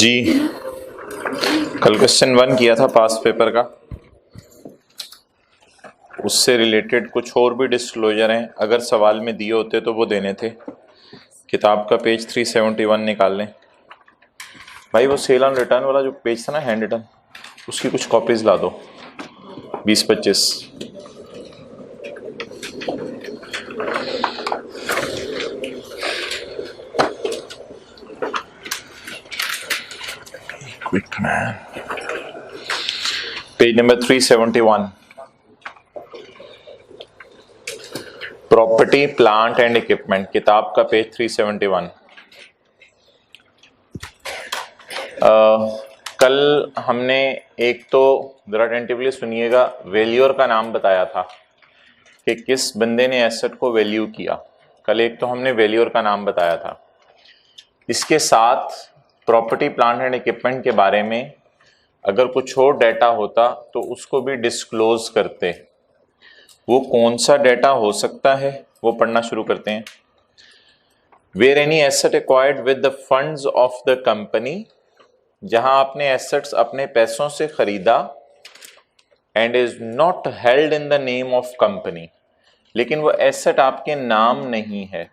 जी कल क्वेश्चन 1 किया था पास पेपर का, उससे रिलेटेड कुछ और भी डिस्क्लोजर हैं। अगर सवाल में दिए होते तो वो देने थे। किताब का पेज 371 निकाल लें भाई। वो सेल ऑन रिटर्न वाला जो पेज था ना, हैंड रिटर्न, उसकी कुछ कॉपीज ला दो 20-25। Quick man, page number 371, property plant and equipment, किताब का पेज 371। कल हमने एक तो जरा अटेंटिवली सुनिएगा, वैल्यूअर का नाम बताया था कि किस बंदे ने एसेट को वैल्यू किया। कल एक तो हमने वैल्यूअर का नाम बताया था। इसके साथ प्रॉपर्टी प्लांट एंड इक्विपमेंट के बारे में अगर कुछ और डाटा होता तो उसको भी डिस्क्लोज करते। वो कौन सा डाटा हो सकता है वो पढ़ना शुरू करते हैं। Where any asset acquired with the funds of the company, जहां आपने एसेट्स अपने पैसों से खरीदा, and is not held in the name of company, लेकिन वो एसेट आपके नाम नहीं है।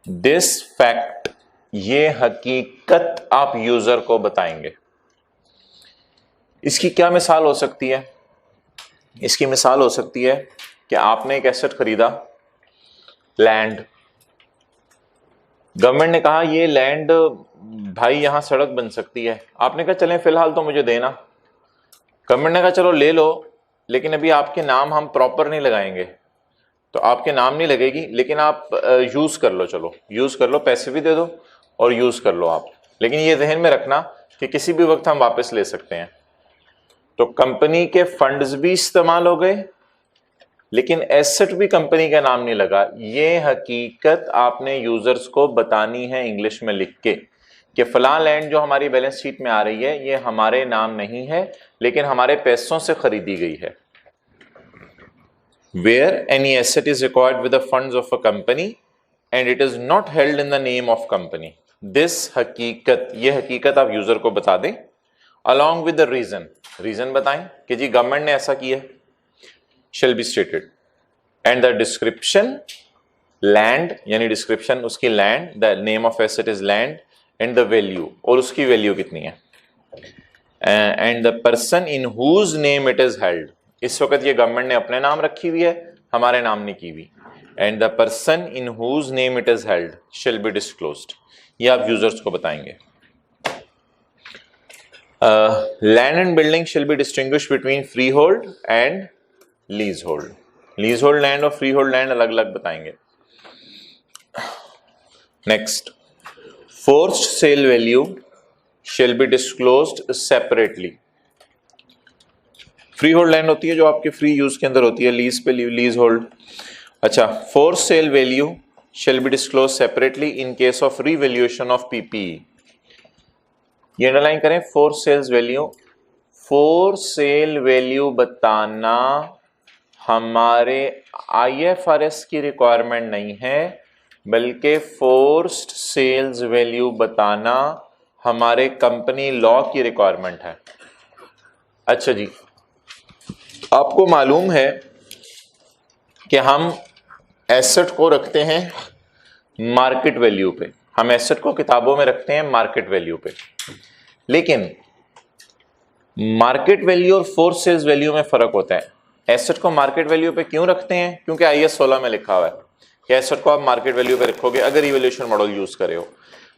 दिस फैक्ट, ये हकीकत आप यूजर को बताएंगे। इसकी क्या मिसाल हो सकती है? इसकी मिसाल हो सकती है कि आपने एक एसेट खरीदा, लैंड। गवर्नमेंट ने कहा ये लैंड भाई यहां सड़क बन सकती है। आपने कहा चलें फिलहाल तो मुझे देना। गवर्नमेंट ने कहा चलो ले लो, लेकिन अभी आपके नाम हम प्रॉपर नहीं लगाएंगे। तो आपके नाम नहीं लगेगी, लेकिन आप यूज कर लो, चलो यूज कर लो, पैसे भी दे दो और यूज कर लो आप। लेकिन ये ध्यान में रखना कि किसी भी वक्त हम वापस ले सकते हैं। तो कंपनी के फंड्स भी इस्तेमाल हो गए, लेकिन एसेट भी कंपनी का नाम नहीं लगा। ये हकीकत आपने यूजर्स को बतानी है इंग्लिश में लिख के कि फलां लैंड जो हमारी बैलेंस शीट में आ रही है ये हमारे नाम नहीं है, लेकिन हमारे पैसों से खरीदी गई है। Where any asset is acquired with the funds of a company and it is not held in the name of company. This हकीकत, ये हकीकत आप यूजर को बता दें along with the reason. Reason बताएं कि जी गवर्नमेंट ने ऐसा किया, shall be stated. And the description, land यानी डिस्क्रिप्शन उसकी land, the name of asset is land and the value, और उसकी वैल्यू कितनी है, and the person in whose name it is held. इस वक्त ये गवर्नमेंट ने अपने नाम रखी हुई है, हमारे नाम नहीं की हुई। And the person in whose name it is held shall be disclosed, ये आप यूजर्स को बताएंगे। Land and building shall be distinguish between freehold and leasehold. Leasehold land और फ्री होल्ड लैंड अलग अलग बताएंगे। Next, forced sale value shall be disclosed separately. Freehold land होती है जो आपके फ्री यूज के अंदर होती है, लीज पे लीज होल्ड। अच्छा, force sale value shall be disclose separately in case of revaluation of PPE. ये अंडरलाइन करें, force sales value. Force sale value बताना हमारे आईएफआरएस की रिक्वायरमेंट नहीं है, बल्कि फोर्स्ड सेल्स वैल्यू बताना हमारे कंपनी लॉ की रिक्वायरमेंट है। अच्छा जी, आपको मालूम है कि हम एसेट को रखते हैं मार्केट वैल्यू पे। हम एसेट को किताबों में रखते हैं मार्केट वैल्यू पे, लेकिन मार्केट वैल्यू और फोर्स सेल्स वैल्यू में फर्क होता है। एसेट को मार्केट वैल्यू पे क्यों रखते हैं? क्योंकि आईएस 16 में लिखा हुआ है कि एसेट को आप मार्केट वैल्यू पे रखोगे अगर इवैल्यूएशन मॉडल यूज करे हो।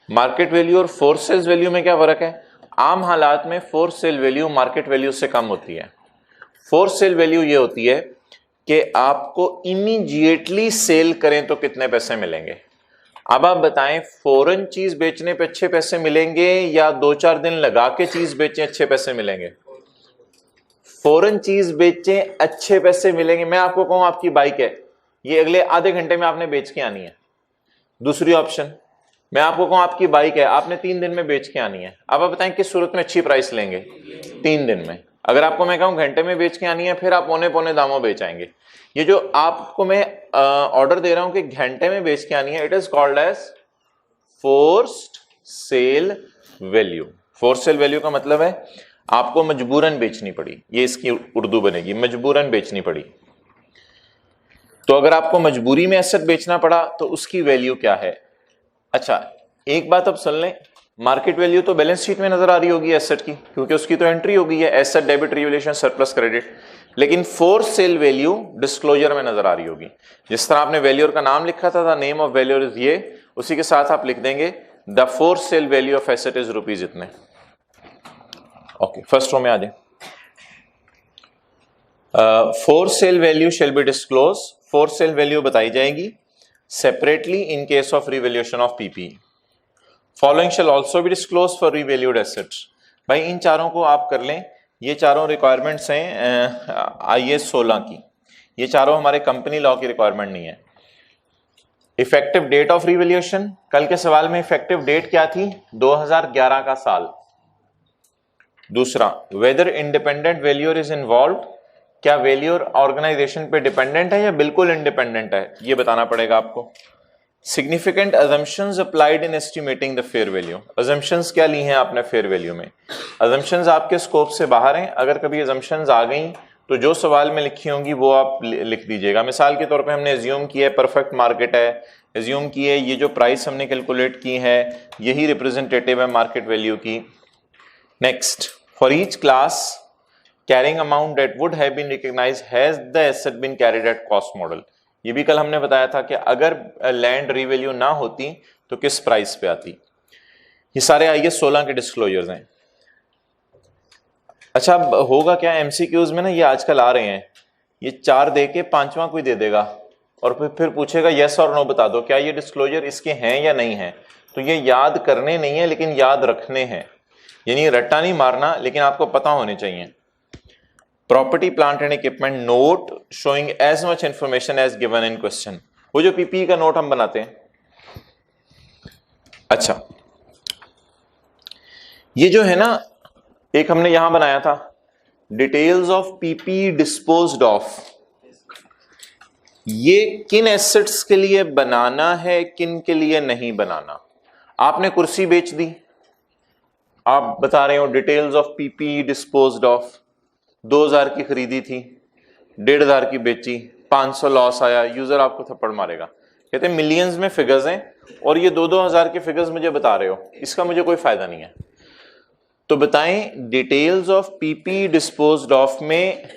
मार्केट वैल्यू और फोर्स सेल्स वैल्यू में क्या फर्क है? आम हालात में force sale value market value से कम होती है। फोर्स सेल वैल्यू ये होती है कि आपको इमीडिएटली सेल करें तो कितने पैसे मिलेंगे। अब आप बताएं, फौरन चीज बेचने पे अच्छे पैसे मिलेंगे या 2-4 दिन लगा के चीज बेचें अच्छे पैसे मिलेंगे? फौरन चीज बेचें अच्छे पैसे मिलेंगे। मैं आपको कहूं आपकी बाइक है, ये अगले आधे घंटे में आपने बेच के आनी है। दूसरी ऑप्शन, मैं आपको कहूं आपकी बाइक है, आपने 3 दिन में बेच के आनी है। अब आप बताएं किस सूरत में अच्छी प्राइस लेंगे? 3 दिन में। अगर आपको मैं कहूं घंटे में बेच के आनी है, फिर आप पौने दामों बेच आएंगे। ये जो आपको मैं ऑर्डर दे रहा हूं कि घंटे में बेच के आनी है, it is called as forced sale value. Force sale value का मतलब है आपको मजबूरन बेचनी पड़ी, ये इसकी उर्दू बनेगी, मजबूरन बेचनी पड़ी। तो अगर आपको मजबूरी में एसेट बेचना पड़ा तो उसकी वैल्यू क्या है। अच्छा एक बात अब सुन लें, मार्केट वैल्यू तो बैलेंस शीट में नजर आ रही होगी एसेट की, क्योंकि उसकी तो एंट्री हो गई है asset debit revaluation surplus credit. लेकिन फोर सेल वैल्यू डिस्क्लोजर में नजर आ रही होगी। जिस तरह आपने वैल्यूअर का नाम लिखा था, नेम ऑफ वैल्यूअर इज ये, उसी के साथ आप लिख देंगे the force sale value of asset is rupees इतने। ओके फर्स्ट रो में आ जाए। Force sale value shall be disclose, force sale value बताई जाएगी separately in case of revaluation of PP. Following shall also be disclose for revalued assets. भाई इन चारों को आप कर लें, ये चारों रिक्वायरमेंट्स हैं IAS 16 की, ये चारों हमारे कंपनी लॉ की रिक्वायरमेंट नहीं है। इफेक्टिव डेट ऑफ रिवैल्यूएशन, कल के सवाल में इफेक्टिव डेट क्या थी, 2011 का साल। दूसरा, whether independent valuer is involve, क्या वैल्यूअर ऑर्गेनाइजेशन पे डिपेंडेंट है या बिल्कुल इंडिपेंडेंट है, ये बताना पड़ेगा आपको। Significant assumptions applied in estimating the fair value, assumptions क्या ली हैं आपने फेयर वैल्यू में। अजम्पशंस आपके स्कोप से बाहर हैं, अगर कभी अजम्पशंस आ गई तो जो सवाल में लिखी होंगी वो आप लिख दीजिएगा। मिसाल के तौर पे हमने एज्यूम किया है परफेक्ट मार्केट है, एज्यूम की है ये जो प्राइस हमने कैलकुलेट की है यही रिप्रेजेंटेटिव है मार्केट वैल्यू की। Next, for each class carrying amount that would have been recognised has the asset been carried at cost model. ये भी कल हमने बताया था कि अगर लैंड रीवैल्यू ना होती तो किस प्राइस पे आती। ये सारे IAS 16 के डिस्क्लोजर्स हैं। अच्छा अब होगा क्या, MCQs में ना ये आजकल आ रहे हैं, ये 4 दे के 5वां कोई दे देगा और फिर पूछेगा यस और नो बता दो क्या ये डिस्क्लोजर इसके हैं या नहीं है। तो ये याद करने नहीं है लेकिन याद रखने हैं, यानी रट्टा नहीं मारना लेकिन आपको पता होने चाहिए। Property plant and equipment note showing as much information as given in question, वो जो PPE का नोट हम बनाते हैं। अच्छा ये जो है ना एक हमने यहां बनाया था details of PPE disposed of, ये किन एसेट्स के लिए बनाना है किन के लिए नहीं बनाना। आपने कुर्सी बेच दी, आप बता रहे हो details of PPE disposed of, 2000 की खरीदी थी 1500 की बेची, 500 लॉस आया, यूजर आपको थप्पड़ मारेगा, कहते हैं मिलियंस में फिगर्स हैं और ये 2-2000 के फिगर्स मुझे बता रहे हो, इसका मुझे कोई फायदा नहीं है। तो बताएं details of PPE disposed of में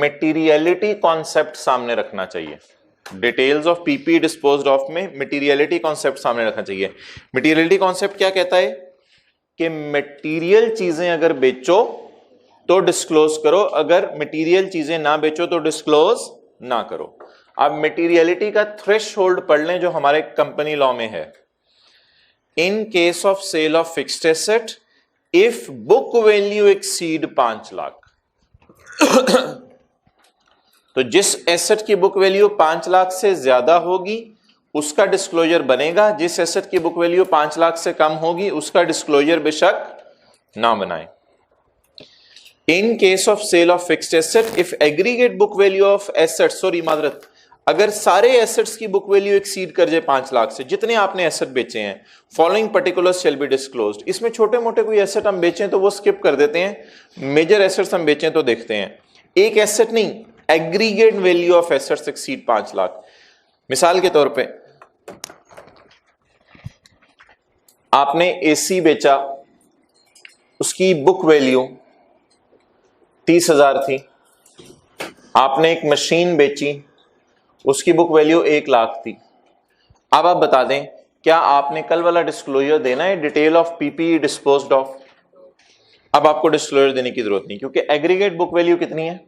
मटेरियलिटी कॉन्सेप्ट सामने रखना चाहिए। Details of PPE disposed of में मटेरियलिटी कॉन्सेप्ट सामने रखना चाहिए। मटेरियलिटी कॉन्सेप्ट क्या कहता है कि मटेरियल चीजें अगर बेचो तो डिस्क्लोज करो, अगर मटेरियल चीजें ना बेचो तो डिस्क्लोज ना करो। अब मटेरियलिटी का थ्रेशहोल्ड पढ़ लें जो हमारे कंपनी लॉ में है। In case of sale of fixed asset if book value exceed 5 lakh तो जिस एसेट की बुक वैल्यू 5 लाख से ज्यादा होगी उसका डिस्क्लोजर बनेगा, जिस एसेट की बुक वैल्यू 5 लाख से कम होगी उसका डिस्क्लोजर बेशक ना बनाए। In case of sale of fixed asset if aggregate book value of asset, sorry मादरत, अगर सारे एसेट्स की बुक वैल्यू एक्सीड कर जाए 5 लाख से, जितने आपने एसेट बेचे हैं, following particulars shall be disclosed. इसमें छोटे मोटे कोई एसेट हम बेचें तो वो स्किप कर देते हैं, मेजर एसेट्स हम बेचें तो देखते हैं। एक एसेट नहीं, aggregate value of assets exceed 5 lakh. मिसाल के तौर पे आपने AC बेचा, उसकी बुक वैल्यू 30,000 थी। आपने एक मशीन बेची, उसकी बुक वैल्यू 1 लाख थी। अब आप बता दें क्या आपने कल वाला डिस्क्लोजर देना है detail of PPE disposed of. अब आपको डिस्क्लोजर देने की जरूरत नहीं क्योंकि एग्रीगेट बुक वैल्यू कितनी है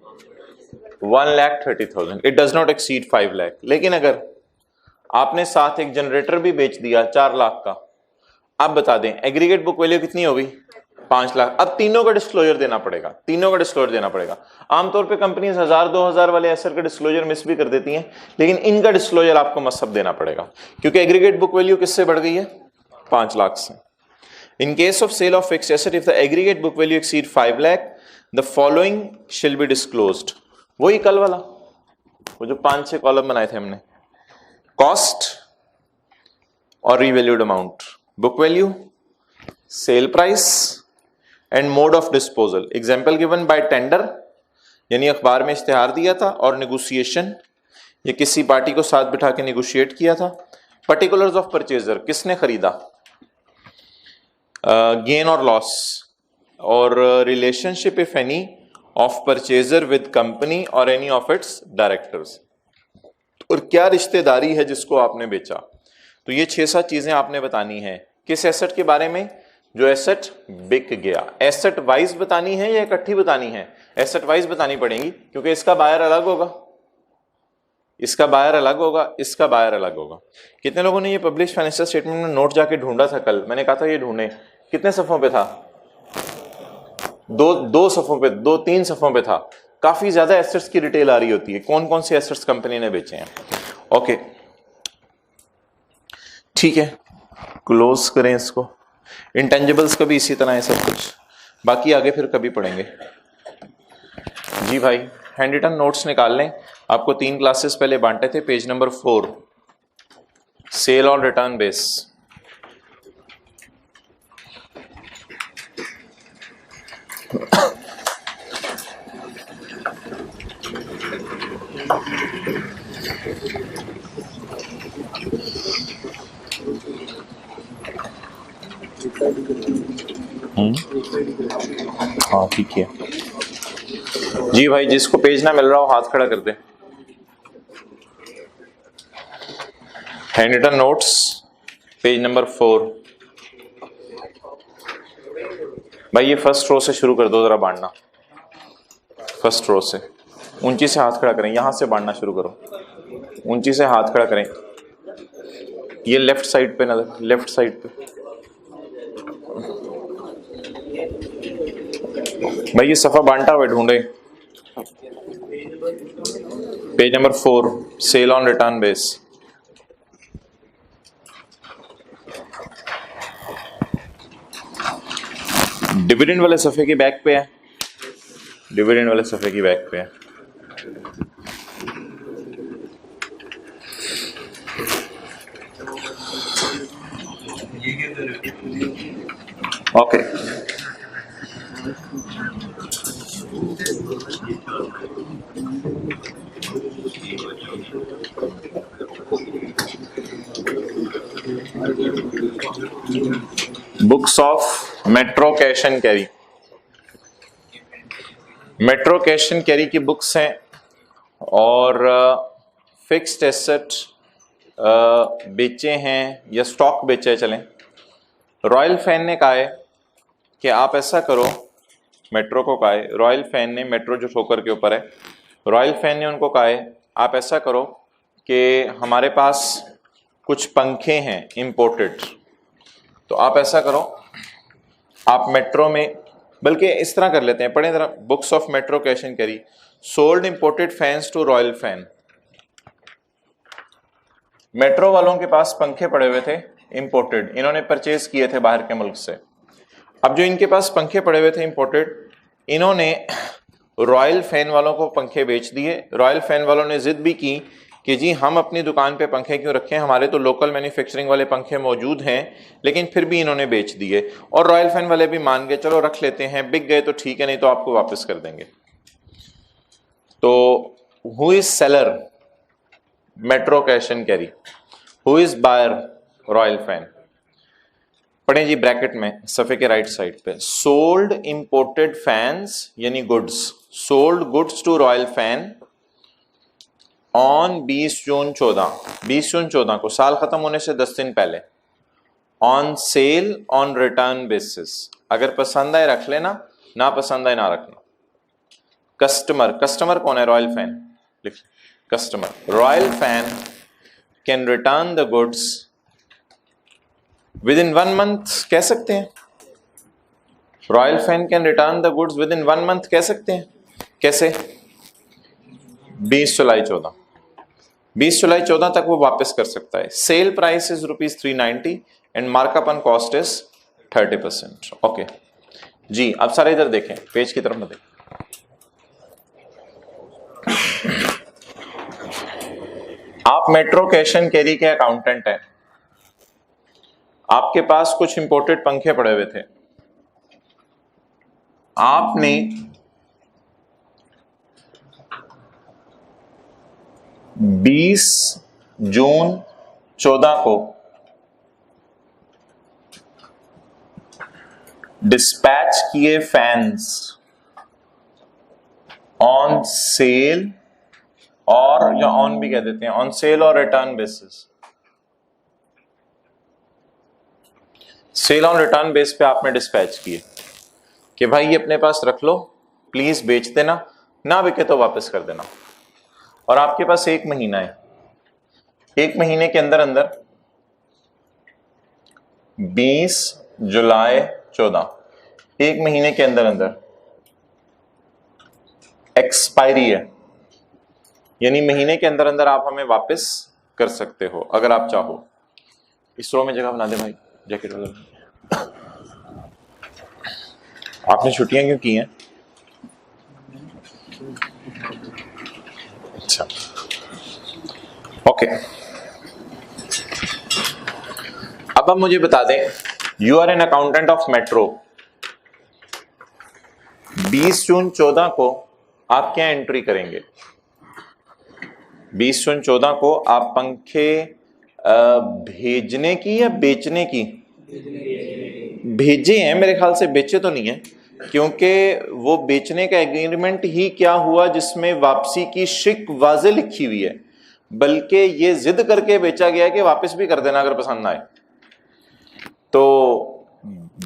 1,30,000, it does not exceed 5 lakh. लेकिन अगर आपने साथ एक जनरेटर भी बेच दिया 4 लाख का, अब बता दें एग्रीगेट बुक वैल्यू कितनी होगी 5 लाख। अब तीनों का डिस्क्लोजर देना पड़ेगा, तीनों का डिस्क्लोजर देना पड़ेगा। आमतौर पे कंपनीज 1000-2000 वाले एसेट का डिस्क्लोजर मिस भी कर देती हैं, लेकिन इनका डिस्क्लोजर आपको मस्ट देना पड़ेगा क्योंकि एग्रीगेट बुक वैल्यू किससे बढ़ गई है 5 लाख से। In case of sale of fixed asset if the aggregate book value exceed 5 lakh the following shall be disclosed. वही कल वाला, वो जो 5-6 कॉलम बनाए थे हमने, कॉस्ट और revalued amount, book value, sale price and mode of disposal. Example given by tender, यानी अखबार में इश्तिहार दिया था, और नेगोशिएशन, ये किसी पार्टी को साथ बिठा के नेगोशिएट किया था। पर्टिकुलर्स ऑफ परचेजर, किसने खरीदा, गेन और लॉस, और relationship if any of purchaser with company और एनी ऑफ इट्स डायरेक्टर्स, और क्या रिश्तेदारी है जिसको आपने बेचा। तो ये 6-7 चीजें आपने बतानी है किस एसेट के बारे में, जो एसेट बिक गया। एसेट वाइज बतानी है या इकट्ठी बतानी है? एसेट वाइज बतानी पड़ेगी, क्योंकि इसका बायर अलग होगा, इसका बायर अलग होगा, इसका बायर अलग होगा। कितने लोगों ने ये पब्लिश फाइनेंशियल स्टेटमेंट में नोट जाके ढूंढा था? कल मैंने कहा था ये ढूंढे, कितने सफ़ों पे था? दो सफ़ों पे, 2-3 सफ़ों पे था। काफी ज्यादा एसेट्स की डिटेल आ रही होती है, कौन कौन से एसेट्स कंपनी ने बेचे हैं। ओके ठीक है, क्लोज करें इसको। इंटेंजिबल्स का भी इसी तरह है सब कुछ, बाकी आगे फिर कभी पढ़ेंगे। जी भाई, हैंड रिटन नोट्स निकाल लें। आपको 3 क्लासेस पहले बांटे थे, page number 4, sale on return base. हाँ ठीक है जी भाई, जिसको पेज ना मिल रहा हो हाथ खड़ा कर दे। Hand written notes page number 4। भाई ये फर्स्ट रो से शुरू कर दो जरा बांटना, फर्स्ट रो से ऊंची से हाथ खड़ा करें, यहां से बांटना शुरू करो, ऊंची से हाथ खड़ा करें। ये लेफ्ट साइड पे नजर, लेफ्ट साइड पे। भाई ये सफा बांटा हुआ ढूंढे, page number 4, sale on return base. Dividend वाले सफे की बैक पे है, डिविडेंड वाले सफे की बैक पे है। Okay books of Metro Cash and Carry. Metro Cash and Carry की बुक्स हैं, और फिक्स्ड एसेट बेचे हैं या स्टॉक बेचे चलें। रॉयल फैन ने कहा है कि आप ऐसा करो, मेट्रो को कहा है, रॉयल फैन ने, मेट्रो जो ठोकर के ऊपर है, रॉयल फैन ने उनको कहा है आप ऐसा करो कि हमारे पास कुछ पंखे हैं इंपोर्टेड, तो आप ऐसा करो, आप मेट्रो में, बल्कि इस तरह कर लेते हैं, पढ़ें जरा, books of Metro Cash and Carry. Sold imported fans to Royal Fan. Metro वालों के पास पंखे पड़े हुए थे इंपोर्टेड, इन्होंने परचेज किए थे बाहर के मुल्क से। अब जो इनके पास पंखे पड़े हुए थे इंपोर्टेड, इन्होंने रॉयल फैन वालों को पंखे बेच दिए। रॉयल फैन वालों ने जिद भी की कि जी हम अपनी दुकान पे पंखे क्यों रखें, हमारे तो लोकल मैन्युफैक्चरिंग वाले पंखे मौजूद हैं, लेकिन फिर भी इन्होंने बेच दिए। और रॉयल फैन वाले भी मान गए, चलो रख लेते हैं, बिक गए तो ठीक है, नहीं तो आपको वापस कर देंगे। तो who is seller? Metro Cash and Carry. Who is buyer? Royal Fan. पढ़ें जी ब्रैकेट में सफे के राइट साइड पे, सोल्ड इंपोर्टेड फैंस यानी goods, sold goods to Royal Fan on 20 जून 14, 20 जून 14 को, साल खत्म होने से 10 दिन पहले, on sale on return basis. अगर पसंद आए रख लेना, ना पसंद आए ना रखना। कस्टमर, कस्टमर कौन है? Royal Fan. लिख, customer, Royal Fan can return the goods within 1 month, कह सकते हैं। Royal Fan can return the goods within 1 month, कह सकते हैं। कैसे? 20 जुलाई 14, 20 जुलाई 14 तक वो वापस कर सकता है। Sale price is ₹390 and markup on cost is 30%। Okay जी, अब सारे इधर देखें, पेज की तरफ में देखें। आप मेट्रो कैश एंड कैरी के अकाउंटेंट हैं, आपके पास कुछ इंपोर्टेड पंखे पड़े हुए थे, आपने 20 जून 14 को डिस्पैच किए फैंस ऑन सेल, और या ऑन भी कह देते हैं, ऑन सेल और return basis. Sale on return base पे आपने डिस्पैच किए कि भाई ये अपने पास रख लो, प्लीज बेच देना, ना बिके तो वापस कर देना। और आपके पास 1 महीना है, 1 महीने के अंदर अंदर 20 जुलाई 14, 1 महीने के अंदर अंदर एक्सपायरी है, यानी महीने के अंदर अंदर आप हमें वापस कर सकते हो अगर आप चाहो। इस रो में जगह बना दे भाई, जैकेट वगैरह। आपने छुट्टियां क्यों की हैं? अच्छा, ओके। अब आप मुझे बता दें, you are an accountant of Metro, 20 जून 14 को आप क्या एंट्री करेंगे? 20 जून 14 को आप पंखे भेजने की या बेचने की? भेजे हैं मेरे ख्याल से, बेचे तो नहीं है, क्योंकि वो बेचने का एग्रीमेंट ही क्या हुआ जिसमें वापसी की शिक वाजे लिखी हुई है, बल्कि ये जिद करके बेचा गया है कि वापस भी कर देना अगर पसंद ना आए। तो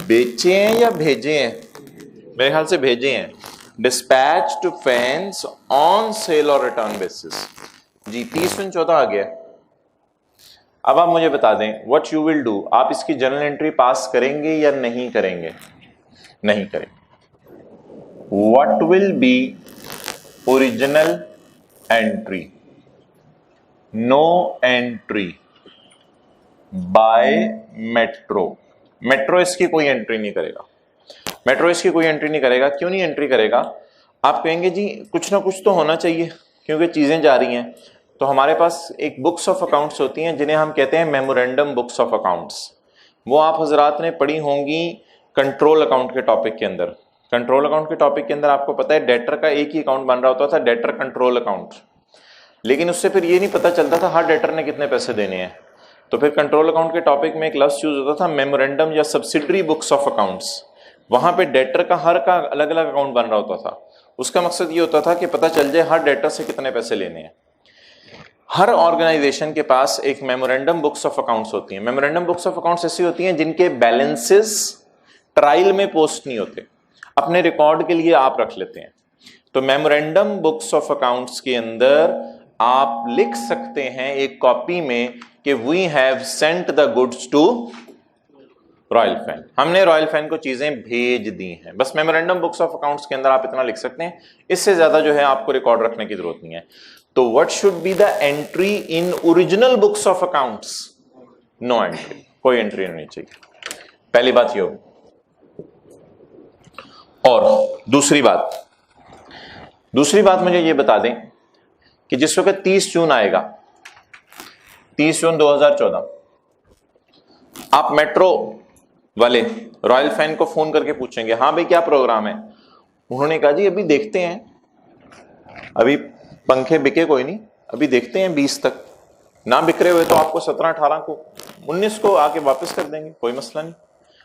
बेचे हैं या भेजे हैं? मेरे ख्याल से भेजे हैं। Dispatch to fans on sale और रिटर्न बेसिस। जी, 30 जून 14 आ गया। अब आप मुझे बता दें व्हाट यू विल डू, आप इसकी जर्नल एंट्री पास करेंगे या नहीं करेंगे? नहीं करेंगे। What will be original entry? No entry by Metro. Metro इसकी कोई एंट्री नहीं करेगा, मेट्रो इसकी कोई एंट्री नहीं करेगा। क्यों नहीं एंट्री करेगा? आप कहेंगे जी कुछ ना कुछ तो होना चाहिए क्योंकि चीजें जा रही हैं। तो हमारे पास एक बुक्स ऑफ अकाउंट्स होती हैं जिन्हें हम कहते हैं मेमोरेंडम बुक्स ऑफ अकाउंट्स। वो आप हजरात ने पढ़ी होंगी कंट्रोल अकाउंट के टॉपिक के अंदर। कंट्रोल अकाउंट के टॉपिक के अंदर आपको पता है डेटर का एक ही अकाउंट बन रहा होता था, डेटर कंट्रोल अकाउंट, लेकिन उससे फिर ये नहीं पता चलता था हर डेटर ने कितने पैसे देने हैं। तो फिर कंट्रोल अकाउंट के टॉपिक में एक लफ्ज यूज होता था मेमोरेंडम या सब्सिडरी बुक्स ऑफ अकाउंट्स। वहां पे डेटर का हर का अलग अलग अकाउंट बन रहा होता था। उसका मकसद ये होता था कि पता चल जाए हर डेटर से कितने पैसे लेने हैं। हर ऑर्गेनाइजेशन के पास एक मेमोरेंडम बुक्स ऑफ अकाउंट्स होती हैं। मेमोरेंडम बुक्स ऑफ अकाउंट्स ऐसी होती हैं जिनके बैलेंसेस ट्रायल में पोस्ट नहीं होते, अपने रिकॉर्ड के लिए आप रख लेते हैं। तो मेमोरेंडम बुक्स ऑफ अकाउंट्स के अंदर आप लिख सकते हैं एक कॉपी में कि we have sent the goods to Royal Fan, हमने रॉयल फैन को चीजें भेज दी हैं। बस मेमोरेंडम बुक्स ऑफ अकाउंट्स के अंदर आप इतना लिख सकते हैं, इससे ज्यादा जो है आपको रिकॉर्ड रखने की जरूरत नहीं है। तो what should be the entry in original books of accounts? No entry, कोई एंट्री नहीं चाहिए। पहली बात ये होगी। और दूसरी बात मुझे ये बता दें कि जिस वक्त 30 जून आएगा, 30 जून 2014, आप मेट्रो वाले रॉयल फैन को फोन करके पूछेंगे हाँ भाई क्या प्रोग्राम है? उन्होंने कहा जी अभी देखते हैं, अभी पंखे बिके कोई नहीं, अभी देखते हैं 20 तक, ना बिक रहे हुए तो आपको 17, 18 को, 19 को आके वापस कर देंगे, कोई मसला नहीं,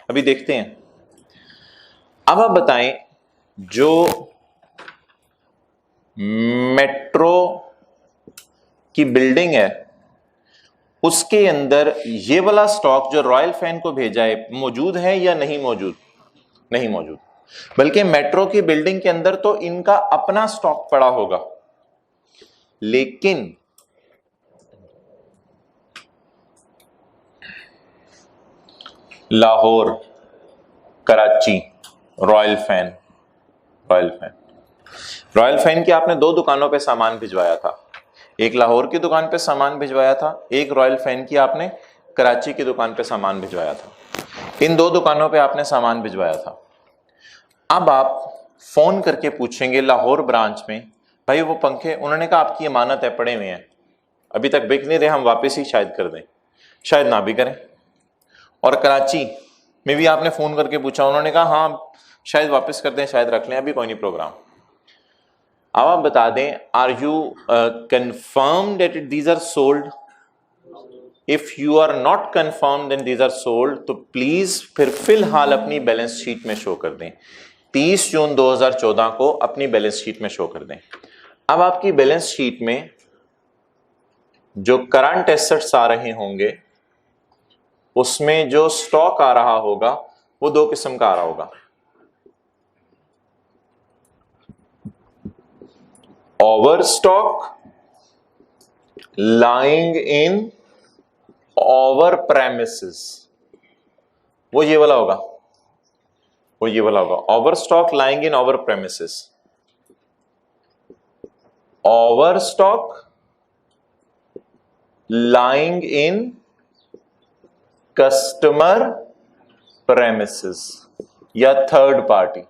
अभी देखते हैं। अब आप बताएं जो मेट्रो की बिल्डिंग है उसके अंदर ये वाला स्टॉक जो रॉयल फैन को भेजा है मौजूद है या नहीं मौजूद? नहीं मौजूद। बल्कि मेट्रो की बिल्डिंग के अंदर तो इनका अपना स्टॉक पड़ा होगा, लेकिन लाहौर, कराची, रॉयल फैन की आपने 2 दुकानों पे सामान भिजवाया था, एक लाहौर की दुकान पे सामान भिजवाया था, एक रॉयल फैन की आपने कराची की दुकान पे सामान भिजवाया था। इन 2 दुकानों पे आपने सामान भिजवाया था। अब आप फोन करके पूछेंगे लाहौर ब्रांच में, भाई वो पंखे, उन्होंने कहा आपकी अमानत है, पड़े हुए हैं, अभी तक बिक नहीं रहे, हम वापस ही शायद कर दें, शायद ना भी करें। और कराची में भी आपने फोन करके पूछा, उन्होंने कहा हाँ शायद वापस कर दें, शायद रख लें, अभी कोई नहीं प्रोग्राम। अब आप बता दें, are you confirm that these are sold? If you are not confirm then these are sold, तो प्लीज फिर फिलहाल अपनी बैलेंस शीट में शो कर दें। 30 जून 2014 को अपनी बैलेंस शीट में शो कर दें। अब आपकी बैलेंस शीट में जो करंट एसेट्स आ रहे होंगे उसमें जो स्टॉक आ रहा होगा वो दो किस्म का आ रहा होगा। Over stock lying in over premises, वो ये वाला होगा, वो ये वाला होगा। Over stock lying in over premises, over stock lying in customer premises या थर्ड पार्टी।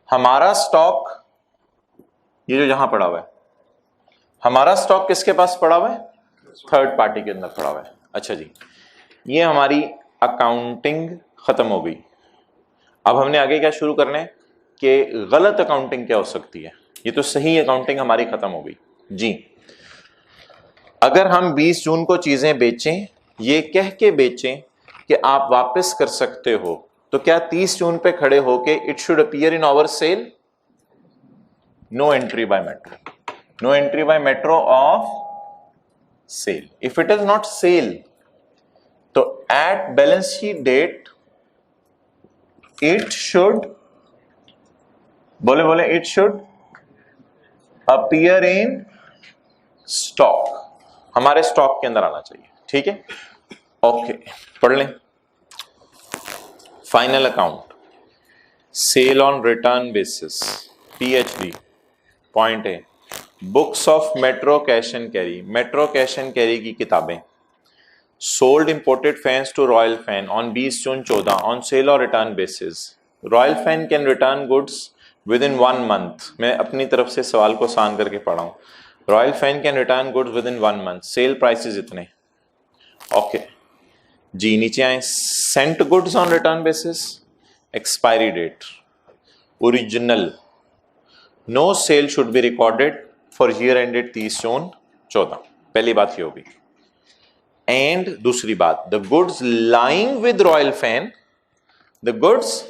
हमारा स्टॉक ये जो यहां पड़ा हुआ है, हमारा स्टॉक किसके पास पड़ा हुआ है? थर्ड पार्टी के अंदर पड़ा हुआ है। अच्छा जी, ये हमारी अकाउंटिंग खत्म हो गई। अब हमने आगे क्या शुरू करना है कि गलत अकाउंटिंग क्या हो सकती है। ये तो सही अकाउंटिंग हमारी खत्म हो गई जी। अगर हम 20 जून को चीजें बेचें, ये कह के बेचें कि आप वापस कर सकते हो, तो क्या 30 जून पे खड़े होके it should appear in our sale? No entry by Metro, no entry by Metro of sale. If it is not sale, तो at balance sheet date it should, बोले बोले, it should appear in stock, हमारे stock के अंदर आना चाहिए। ठीक है, ओके, पढ़ लें। Final account, sale on return basis, PHD, point A, books of Metro Cash and Carry, Metro Cash and Carry की किताबें। Sold imported fans to Royal Fan on 20 June 14 on sale और return basis. Royal Fan can return goods within 1 month. मैं अपनी तरफ से सवाल को आसान करके पढ़ा हूं। Royal Fan can return goods within 1 month, sale prices इतने। ओके जी, नीचे आए, sent goods on return basis, expiry date, original, no sale should be recorded for year ended 30 जून 14। पहली बात ये होगी। एंड दूसरी बात, the goods lying with Royal Fan, the goods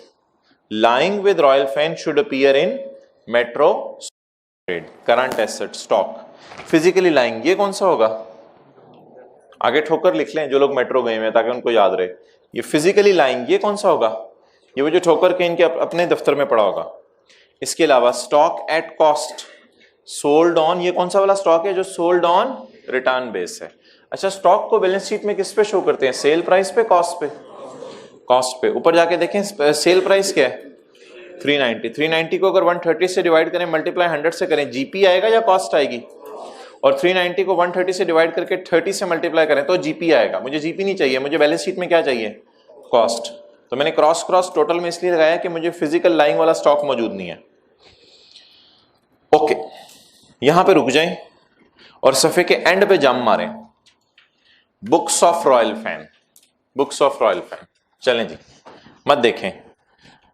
lying with Royal Fan should appear in Metro trade current asset stock. Physically lying, ये कौन सा होगा? आगे ठोकर लिख लें जो लोग मेट्रो गए हैं ताकि उनको याद रहे। ये फिजिकली लाइंग, ये कौन सा होगा? ये वो जो ठोकर के इनके अपने दफ्तर में पड़ा होगा। इसके अलावा stock at cost, sold on, ये कौन सा वाला स्टॉक है जो सोल्ड ऑन रिटर्न बेस है। अच्छा, स्टॉक को बैलेंस शीट में किस पे शो करते हैं? सेल प्राइस पे, कॉस्ट पे? कॉस्ट पे। ऊपर जाके देखें सेल प्राइस क्या है? 390। 390 को अगर 130 से डिवाइड करें, मल्टीप्लाई 100 से करें, जीपी आएगा या कॉस्ट आएगी? और 390 को 130 से डिवाइड करके 30 से मल्टीप्लाई करें तो जीपी आएगा। मुझे जीपी नहीं चाहिए, मुझे बैलेंस शीट में क्या चाहिए? कॉस्ट। तो मैंने क्रॉस क्रॉस टोटल में इसलिए लगाया कि मुझे फिजिकल लाइंग वाला स्टॉक मौजूद नहीं है। ओके, यहां पे रुक जाएं और सफे के एंड पे जम मारें। Books of Royal fan, books of Royal fan. चलें जी, मत देखें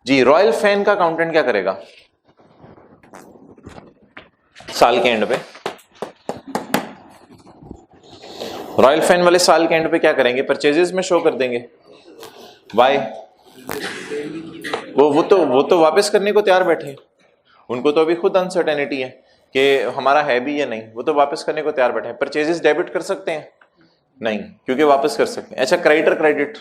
जी। रॉयल फैन का अकाउंटेंट क्या करेगा साल के एंड पे? रॉयल फैन वाले साल के एंड पे क्या करेंगे? परचेजेस में शो कर देंगे। वाई? वो तो वापस करने को तैयार बैठे, उनको तो अभी खुद अनसर्टेनिटी है कि हमारा है भी या नहीं, वो तो वापस करने को तैयार बैठे हैं। परचेजेस डेबिट कर सकते हैं? नहीं, क्योंकि वापस कर सकते हैं। अच्छा, क्रेडिटर क्रेडिट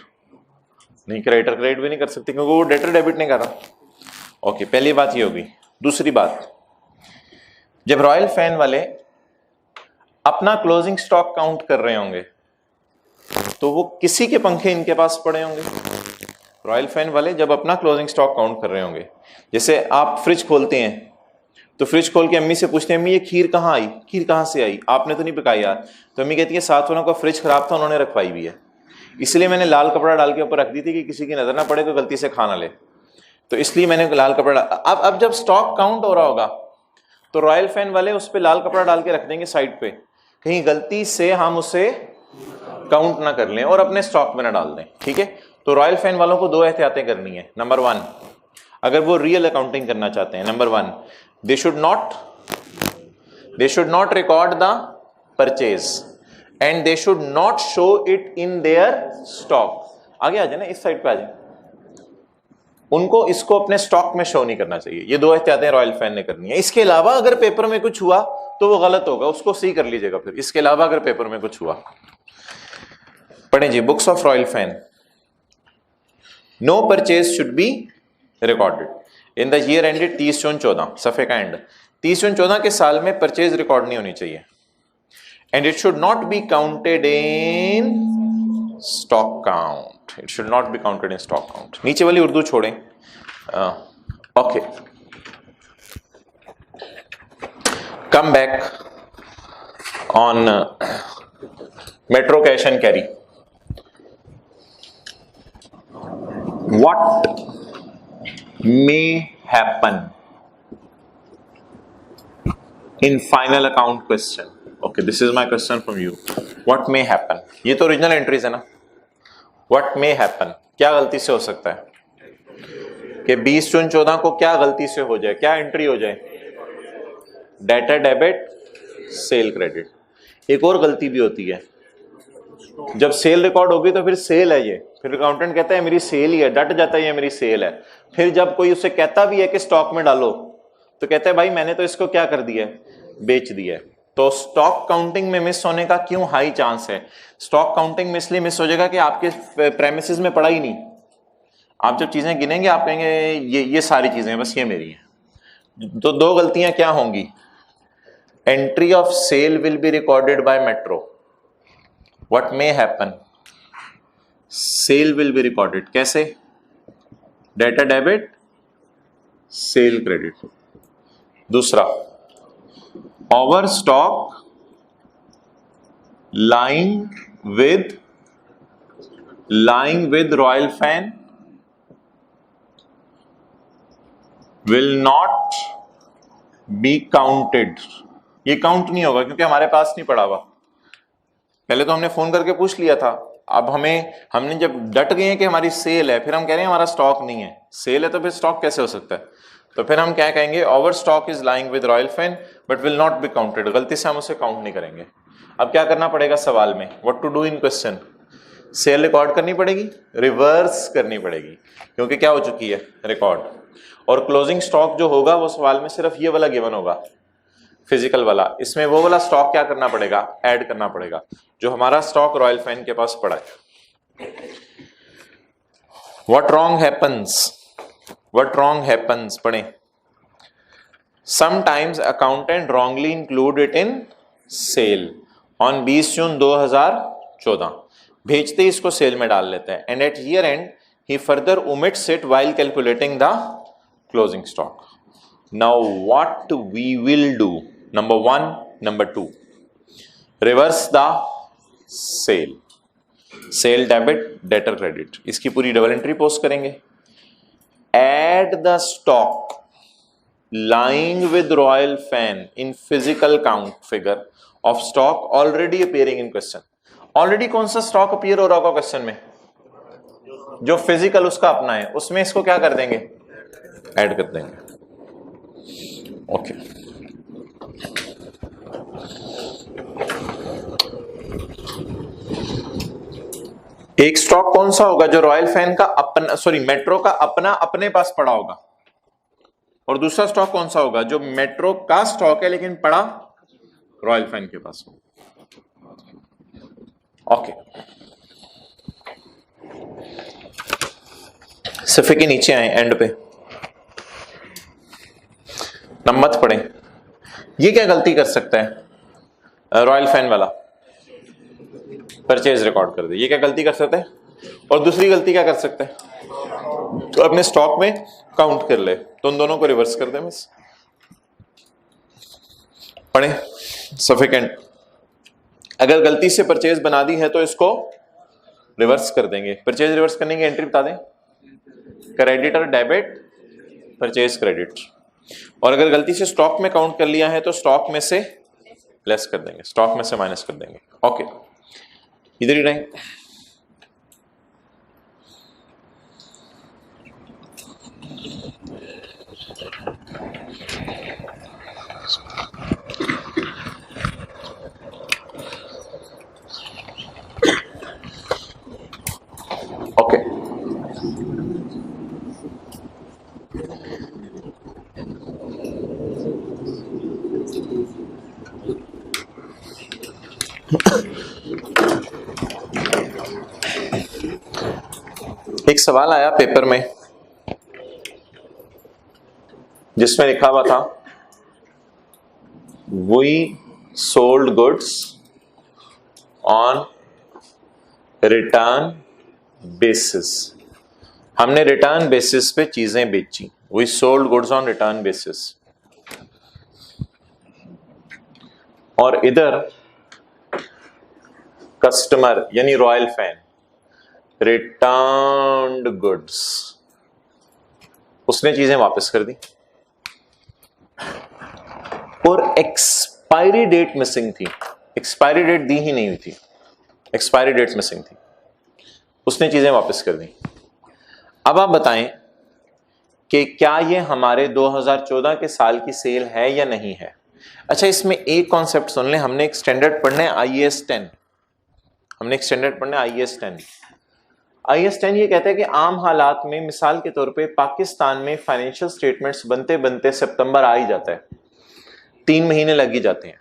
नहीं, क्रेडिटर क्रेडिट भी नहीं कर सकते क्योंकि वो डेटर डेबिट नहीं कर रहा। ओके, पहली बात ये होगी। दूसरी बात, जब रॉयल फैन वाले अपना क्लोजिंग स्टॉक काउंट कर रहे होंगे तो वो किसी के पंखे इनके पास पड़े होंगे। रॉयल फैन वाले जब अपना क्लोजिंग स्टॉक काउंट कर रहे होंगे, जैसे आप फ्रिज खोलते हैं तो फ्रिज खोल के अम्मी से पूछते हैं, अम्मी ये खीर कहाँ आई? खीर कहाँ से आई? आपने तो नहीं पकाई यार। तो अम्मी कहती है साथ वालों का फ्रिज खराब था, उन्होंने रखवाई भी है, इसलिए मैंने लाल कपड़ा डाल के ऊपर रख दी थी कि किसी की नजर ना पड़े तो गलती से खा ना ले, तो इसलिए मैंने लाल कपड़ा। अब जब स्टॉक काउंट हो रहा होगा तो रॉयल फैन वाले उस पर लाल कपड़ा डाल के रख देंगे साइड पे, कहीं गलती से हम उसे काउंट ना कर लें और अपने स्टॉक में ना डाल दें, ठीक है। तो रॉयल फैन वालों को दो एहतियातें करनी है। नंबर वन, अगर वो रियल अकाउंटिंग करना चाहते हैं, number one, they should not record the purchase and they should not show it in their stock. आगे आ जाए ना, इस साइड पे आ जाए। उनको इसको अपने स्टॉक में शो नहीं करना चाहिए। ये दो एहतियातें रॉयल फैन ने करनी है। इसके अलावा अगर पेपर में कुछ हुआ तो वो गलत होगा, उसको सही कर लीजिएगा फिर। इसके अलावा अगर पेपर में कुछ हुआ, पढ़े जी books of Royal Fan. No purchase should be recorded in the year ended 30 जून 14, सफे का एंड 30 जून 14 के साल में परचेज रिकॉर्ड नहीं होनी चाहिए। And it should not be counted in stock count, it should not be counted in stock count. नीचे वाली उर्दू छोड़ें। Okay, come back on metro Cash and carry. What may happen in final account question? Okay, this is my question from you. What may happen, ये तो original entries है ना। What may happen, क्या गलती से हो सकता है कि 20 जून 14 को क्या गलती से हो जाए, क्या एंट्री हो जाए? Debtor debit, sale credit. एक और गलती भी होती है, जब सेल रिकॉर्ड होगी तो फिर सेल है ये, फिर अकाउंटेंट कहता है मेरी सेल ही है, डट जाता है ये मेरी सेल है। फिर जब कोई उससे कहता भी है कि स्टॉक में डालो तो कहता है भाई मैंने तो इसको क्या कर दिया है, बेच दिया है। तो स्टॉक काउंटिंग में मिस होने का क्यों हाई चांस है? स्टॉक काउंटिंग में इसलिए मिस हो जाएगा कि आपके प्रेमिसेस में पड़ा ही नहीं। आप जब चीजें गिनेंगे आप कहेंगे ये सारी चीजें बस ये मेरी हैं। तो दो गलतियां क्या होंगी? Entry of sale will be recorded by Metro. What may happen, sale will be recorded कैसे? Debtor debit, sale credit. दूसरा, over stock lying with Royal Fan will not be counted। ये काउंट नहीं होगा क्योंकि हमारे पास नहीं पड़ा हुआ। पहले तो हमने फोन करके पूछ लिया था, अब हमने जब डट गए हैं कि हमारी सेल है, फिर हम कह रहे हैं हमारा स्टॉक नहीं है। सेल है तो फिर स्टॉक कैसे हो सकता है? तो फिर हम क्या कहेंगे? Over stock is lying with Royal fan but will not be counted. गलती से हम उसे काउंट नहीं करेंगे। अब क्या करना पड़ेगा सवाल में? What to do in question? Sale record करनी पड़ेगी, रिवर्स करनी पड़ेगी क्योंकि क्या हो चुकी है? रिकॉर्ड। और क्लोजिंग स्टॉक जो होगा वो सवाल में सिर्फ ये वाला गिवन होगा, फिजिकल वाला। इसमें वो वाला स्टॉक क्या करना पड़ेगा? ऐड करना पड़ेगा जो हमारा स्टॉक रॉयल फैन के पास पड़ा है। व्हाट रॉन्ग हैपन्स पढ़ें। Sometimes accountant wrongly include it in sale on 20 June 2014। भेजते ही इसको सेल में डाल लेते हैं। And at year end he further omits it while calculating the closing stock. Now what we will do? Number 1, number 2, reverse the sale debit, debtor credit. इसकी पूरी double entry post करेंगे। Add the stock lying with royal fan in physical count figure of stock already appearing in question। Already कौन सा stock appear हो रहा होगा question में? जो फिजिकल उसका अपना है, उसमें इसको क्या कर देंगे? ऐड कर देंगे। ओके, एक स्टॉक कौन सा होगा जो रॉयल फैन का अपना, सॉरी मेट्रो का अपना अपने पास पड़ा होगा, और दूसरा स्टॉक कौन सा होगा जो मेट्रो का स्टॉक है लेकिन पड़ा रॉयल फैन के पास हो। ओके, सफे के नीचे आए, एंड पे नंबर पढ़े। ये क्या गलती कर सकता है रॉयल फैन वाला? परचेज रिकॉर्ड कर दे। ये क्या गलती कर सकता है? और दूसरी गलती क्या कर सकता है? तो अपने स्टॉक में काउंट कर ले। तो उन दोनों को रिवर्स कर दे बस। पढ़े सफिकेंट। अगर गलती से परचेज बना दी है तो इसको रिवर्स कर देंगे। परचेज रिवर्स करने की एंट्री बता दें। Creditor debit, purchase credit. और अगर गलती से स्टॉक में काउंट कर लिया है तो स्टॉक में से लेस कर देंगे, स्टॉक में से माइनस कर देंगे। ओके, इधर ही रहें। ओके, एक सवाल आया पेपर में जिसमें लिखा हुआ था we sold goods on return basis. हमने रिटर्न बेसिस पे चीजें बेची। We sold goods on return basis. और इधर कस्टमर यानी रॉयल फैन रिटर्न्ड गुड्स, उसने चीजें वापस कर दी और एक्सपायरी डेट मिसिंग थी। एक्सपायरी डेट दी ही नहीं हुई थी, एक्सपायरी डेट मिसिंग थी, उसने चीजें वापस कर दी। अब आप बताएं कि क्या ये हमारे 2014 के साल की सेल है या नहीं है। अच्छा, इसमें एक कॉन्सेप्ट सुन लें। हमने एक स्टैंडर्ड पढ़ना है IAS 10। हमने एक स्टैंडर्ड पढ़ना है IAS 10। IAS 10 ये कहता है कि आम हालात में, मिसाल के तौर पे पाकिस्तान में फाइनेंशियल स्टेटमेंट्स बनते बनते सितंबर आ ही जाता है, 3 महीने लग ही जाते हैं।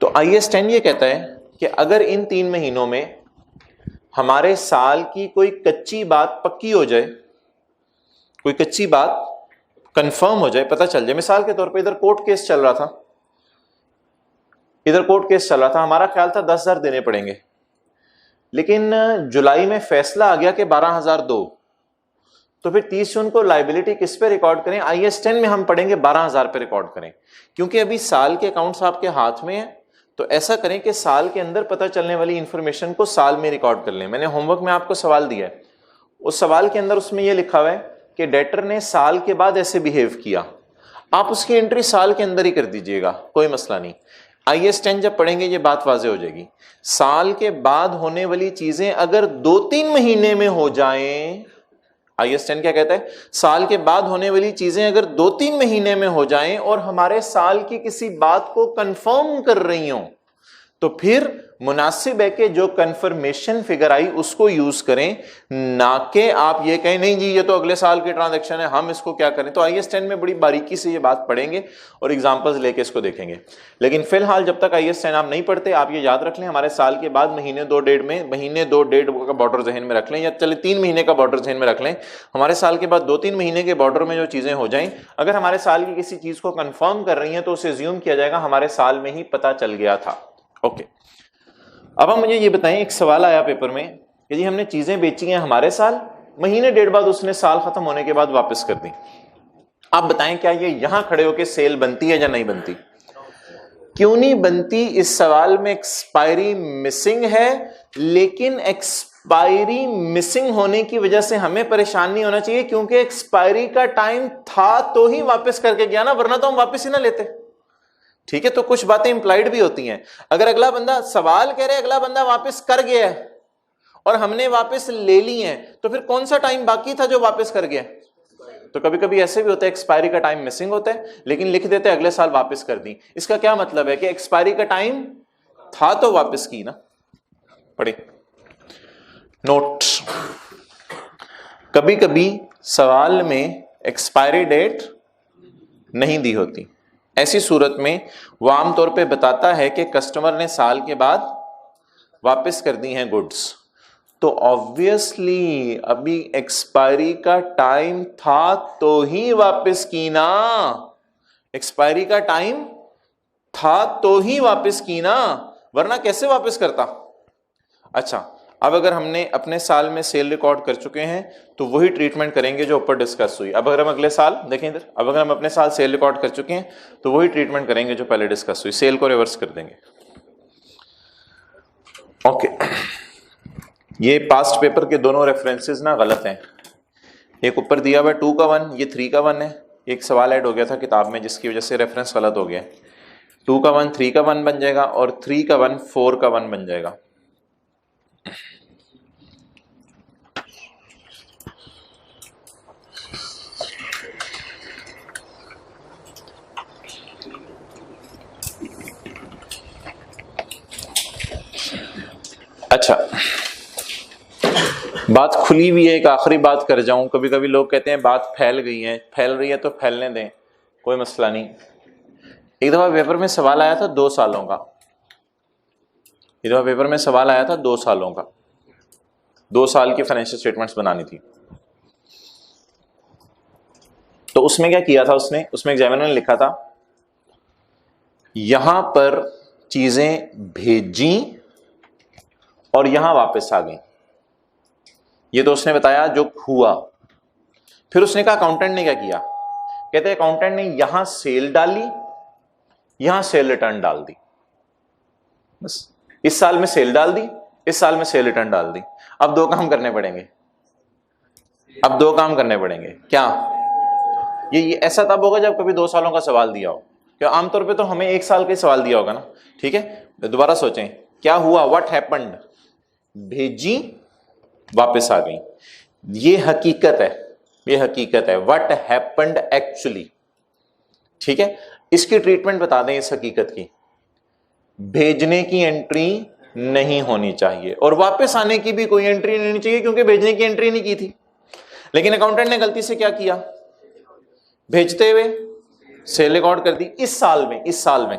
तो IAS 10 ये कहता है कि अगर इन 3 महीनों में हमारे साल की कोई कच्ची बात पक्की हो जाए, कोई कच्ची बात कंफर्म हो जाए, पता चल जाए। मिसाल के तौर पे इधर कोर्ट केस चल रहा था, इधर कोर्ट केस चल रहा था, हमारा ख्याल था 10,000 देने पड़ेंगे, लेकिन जुलाई में फैसला आ गया कि 12,000 दो। तो फिर 30 जून को लाइबिलिटी किस पे रिकॉर्ड करें? IAS 10 में हम पढ़ेंगे 12,000 पे रिकॉर्ड करें, क्योंकि अभी साल के अकाउंट्स आपके हाथ में है। तो ऐसा करें कि साल के अंदर पता चलने वाली इंफॉर्मेशन को साल में रिकॉर्ड कर लें। मैंने होमवर्क में आपको सवाल दिया है, उस सवाल के अंदर उसमें यह लिखा हुआ है कि डेटर ने साल के बाद ऐसे बिहेव किया, आप उसकी एंट्री साल के अंदर ही कर दीजिएगा, कोई मसला नहीं। IAS 10 जब पढ़ेंगे ये बात वाज़ेह हो जाएगी। साल के बाद होने वाली चीजें अगर 2-3 महीने में हो जाएं, IAS 10 क्या कहता है? साल के बाद होने वाली चीजें अगर 2-3 महीने में हो जाएं और हमारे साल की किसी बात को कंफर्म कर रही हो, तो फिर मुनासिब है कि जो कंफर्मेशन फिगर आई उसको यूज करें, ना कि आप ये कहें नहीं जी ये तो अगले साल की ट्रांजैक्शन है, हम इसको क्या करें। तो IAS 10 में बड़ी बारीकी से ये बात पढ़ेंगे और एग्जांपल्स लेके इसको देखेंगे। लेकिन फिलहाल जब तक IAS 10 आप नहीं पढ़ते, आप ये याद रख लें, हमारे साल के बाद महीने 2-1.5 में, महीने 2-1.5 का बॉर्डर जहन में रख लें, या चले 3 महीने का बॉर्डर जहन में रख लें। हमारे साल के बाद 2-3 महीने के बॉर्डर में जो चीजें हो जाएं, अगर हमारे साल की किसी चीज को कंफर्म कर रही हैं तो उसे अज्यूम किया जाएगा हमारे साल में ही पता चल गया था। ओके, अब हम मुझे ये बताएं, एक सवाल आया पेपर में कि जी हमने चीजें बेची हैं हमारे साल, महीने 1.5 बाद उसने साल खत्म होने के बाद वापस कर दी। आप बताएं क्या ये यहां खड़े होकर सेल बनती है या नहीं बनती? क्यों नहीं बनती? इस सवाल में एक्सपायरी मिसिंग है, लेकिन एक्सपायरी मिसिंग होने की वजह से हमें परेशान नहीं होना चाहिए, क्योंकि एक्सपायरी का टाइम था तो ही वापस करके गया ना, वरना तो हम वापस ही ना लेते। ठीक है, तो कुछ बातें इंप्लाइड भी होती हैं। अगर अगला बंदा, सवाल कह रहे अगला बंदा वापस कर गया है और हमने वापस ले ली है, तो फिर कौन सा टाइम बाकी था जो वापस कर गया? तो कभी कभी ऐसे भी होता है एक्सपायरी का टाइम मिसिंग होता है, लेकिन लिख देते अगले साल वापस कर दी। इसका क्या मतलब है कि एक्सपायरी का टाइम था तो वापस की ना। पढ़े नोट, कभी कभी सवाल में एक्सपायरी डेट नहीं दी होती, ऐसी सूरत में वो आमतौर पे बताता है कि कस्टमर ने साल के बाद वापस कर दी हैं गुड्स। तो ऑब्वियसली अभी एक्सपायरी का टाइम था तो ही वापस की ना, एक्सपायरी का टाइम था तो ही वापस की ना, वरना कैसे वापस करता। अच्छा, अब अगर हमने अपने साल में सेल रिकॉर्ड कर चुके हैं तो वही ट्रीटमेंट करेंगे जो ऊपर डिस्कस हुई। अब अगर हम अगले साल देखें इधर, अब अगर हम अपने साल सेल रिकॉर्ड कर चुके हैं तो वही ट्रीटमेंट करेंगे जो पहले डिस्कस हुई, सेल को रिवर्स कर देंगे। ओके, ये पास्ट पेपर के दोनों रेफरेंसेस ना गलत हैं। एक ऊपर दिया हुआ 2 का 1, ये 3 का 1 है। एक सवाल ऐड हो गया था किताब में जिसकी वजह से रेफरेंस गलत हो गया। 2 का 1 3 का 1 बन जाएगा और 3 का 1 4 का 1 बन जाएगा। अच्छा, बात खुली हुई है, एक आखिरी बात कर जाऊं। कभी कभी लोग कहते हैं बात फैल गई है, फैल रही है तो फैलने दें, कोई मसला नहीं। एक दफा पेपर में सवाल आया था 2 सालों का, एक दफा पेपर में सवाल आया था 2 सालों का, 2 साल की फाइनेंशियल स्टेटमेंट्स बनानी थी। तो उसमें क्या किया था उसमें एग्जामिनर ने लिखा था यहां पर चीजें भेजी और यहां वापस आ गई। ये तो उसने बताया जो हुआ। फिर उसने कहा अकाउंटेंट ने क्या किया, कहते हैं अकाउंटेंट ने यहां सेल डाली, यहां सेल रिटर्न डाल दी। बस इस साल में सेल डाल दी, इस साल में सेल रिटर्न डाल दी। अब 2 काम करने पड़ेंगे, अब 2 काम करने पड़ेंगे। क्या ये ऐसा तब होगा जब कभी 2 सालों का सवाल दिया हो, क्यों आमतौर पे तो हमें 1 साल का ही सवाल दिया होगा ना। ठीक है, दोबारा सोचें क्या हुआ, व्हाट हैपेंड, भेजी वापस आ गई। ये हकीकत है, ये हकीकत है, व्हाट हैपेंड एक्चुअली। ठीक है, इसकी ट्रीटमेंट बता दें इस हकीकत की। भेजने की एंट्री नहीं होनी चाहिए और वापस आने की भी कोई एंट्री नहीं होनी चाहिए, क्योंकि भेजने की एंट्री नहीं की थी। लेकिन अकाउंटेंट ने गलती से क्या किया, भेजते हुए सेल रिकॉर्ड कर दी इस साल में,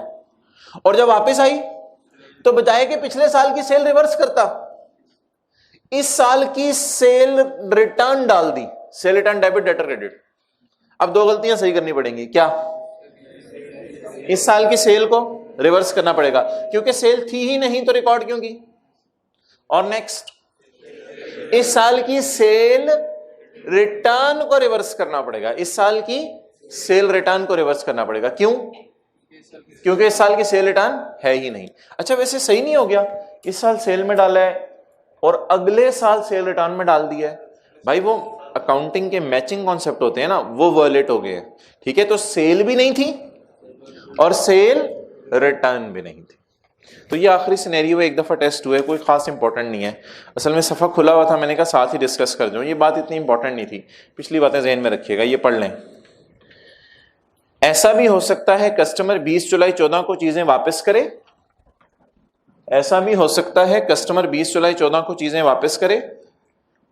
और जब वापस आई तो बजाय कि पिछले साल की सेल रिवर्स करता, इस साल की सेल रिटर्न डाल दी, sale return debit debtor credit. अब 2 गलतियां सही करनी पड़ेंगी। क्या, इस साल की सेल को रिवर्स करना पड़ेगा क्योंकि सेल थी ही नहीं तो रिकॉर्ड क्यों की, और नेक्स्ट इस साल की सेल रिटर्न को रिवर्स करना पड़ेगा, इस साल की सेल रिटर्न को रिवर्स करना पड़ेगा। क्यों, क्योंकि इस साल की सेल रिटर्न है ही नहीं। अच्छा वैसे सही नहीं हो गया, इस साल सेल में डाला है और अगले साल सेल रिटर्न में डाल दिया है। भाई वो अकाउंटिंग के मैचिंग कॉन्सेप्ट होते हैं ना, वो वायलेट हो गए हैं। ठीक है, तो सेल भी नहीं थी और सेल रिटर्न भी नहीं थी। तो ये आखिरी सिनेरियो एक दफा टेस्ट हुआ है, कोई खास इंपॉर्टेंट नहीं है। असल में सफ़ा खुला हुआ था, मैंने कहा साथ ही डिस्कस कर दूं। ये बात इतनी इंपॉर्टेंट नहीं थी, पिछली बातें जहन में रखिएगा, ये पढ़ लें। ऐसा भी हो सकता है कस्टमर 20 जुलाई 14 को चीजें वापस करे, ऐसा भी हो सकता है कस्टमर 20 जुलाई 14 को चीजें वापस करे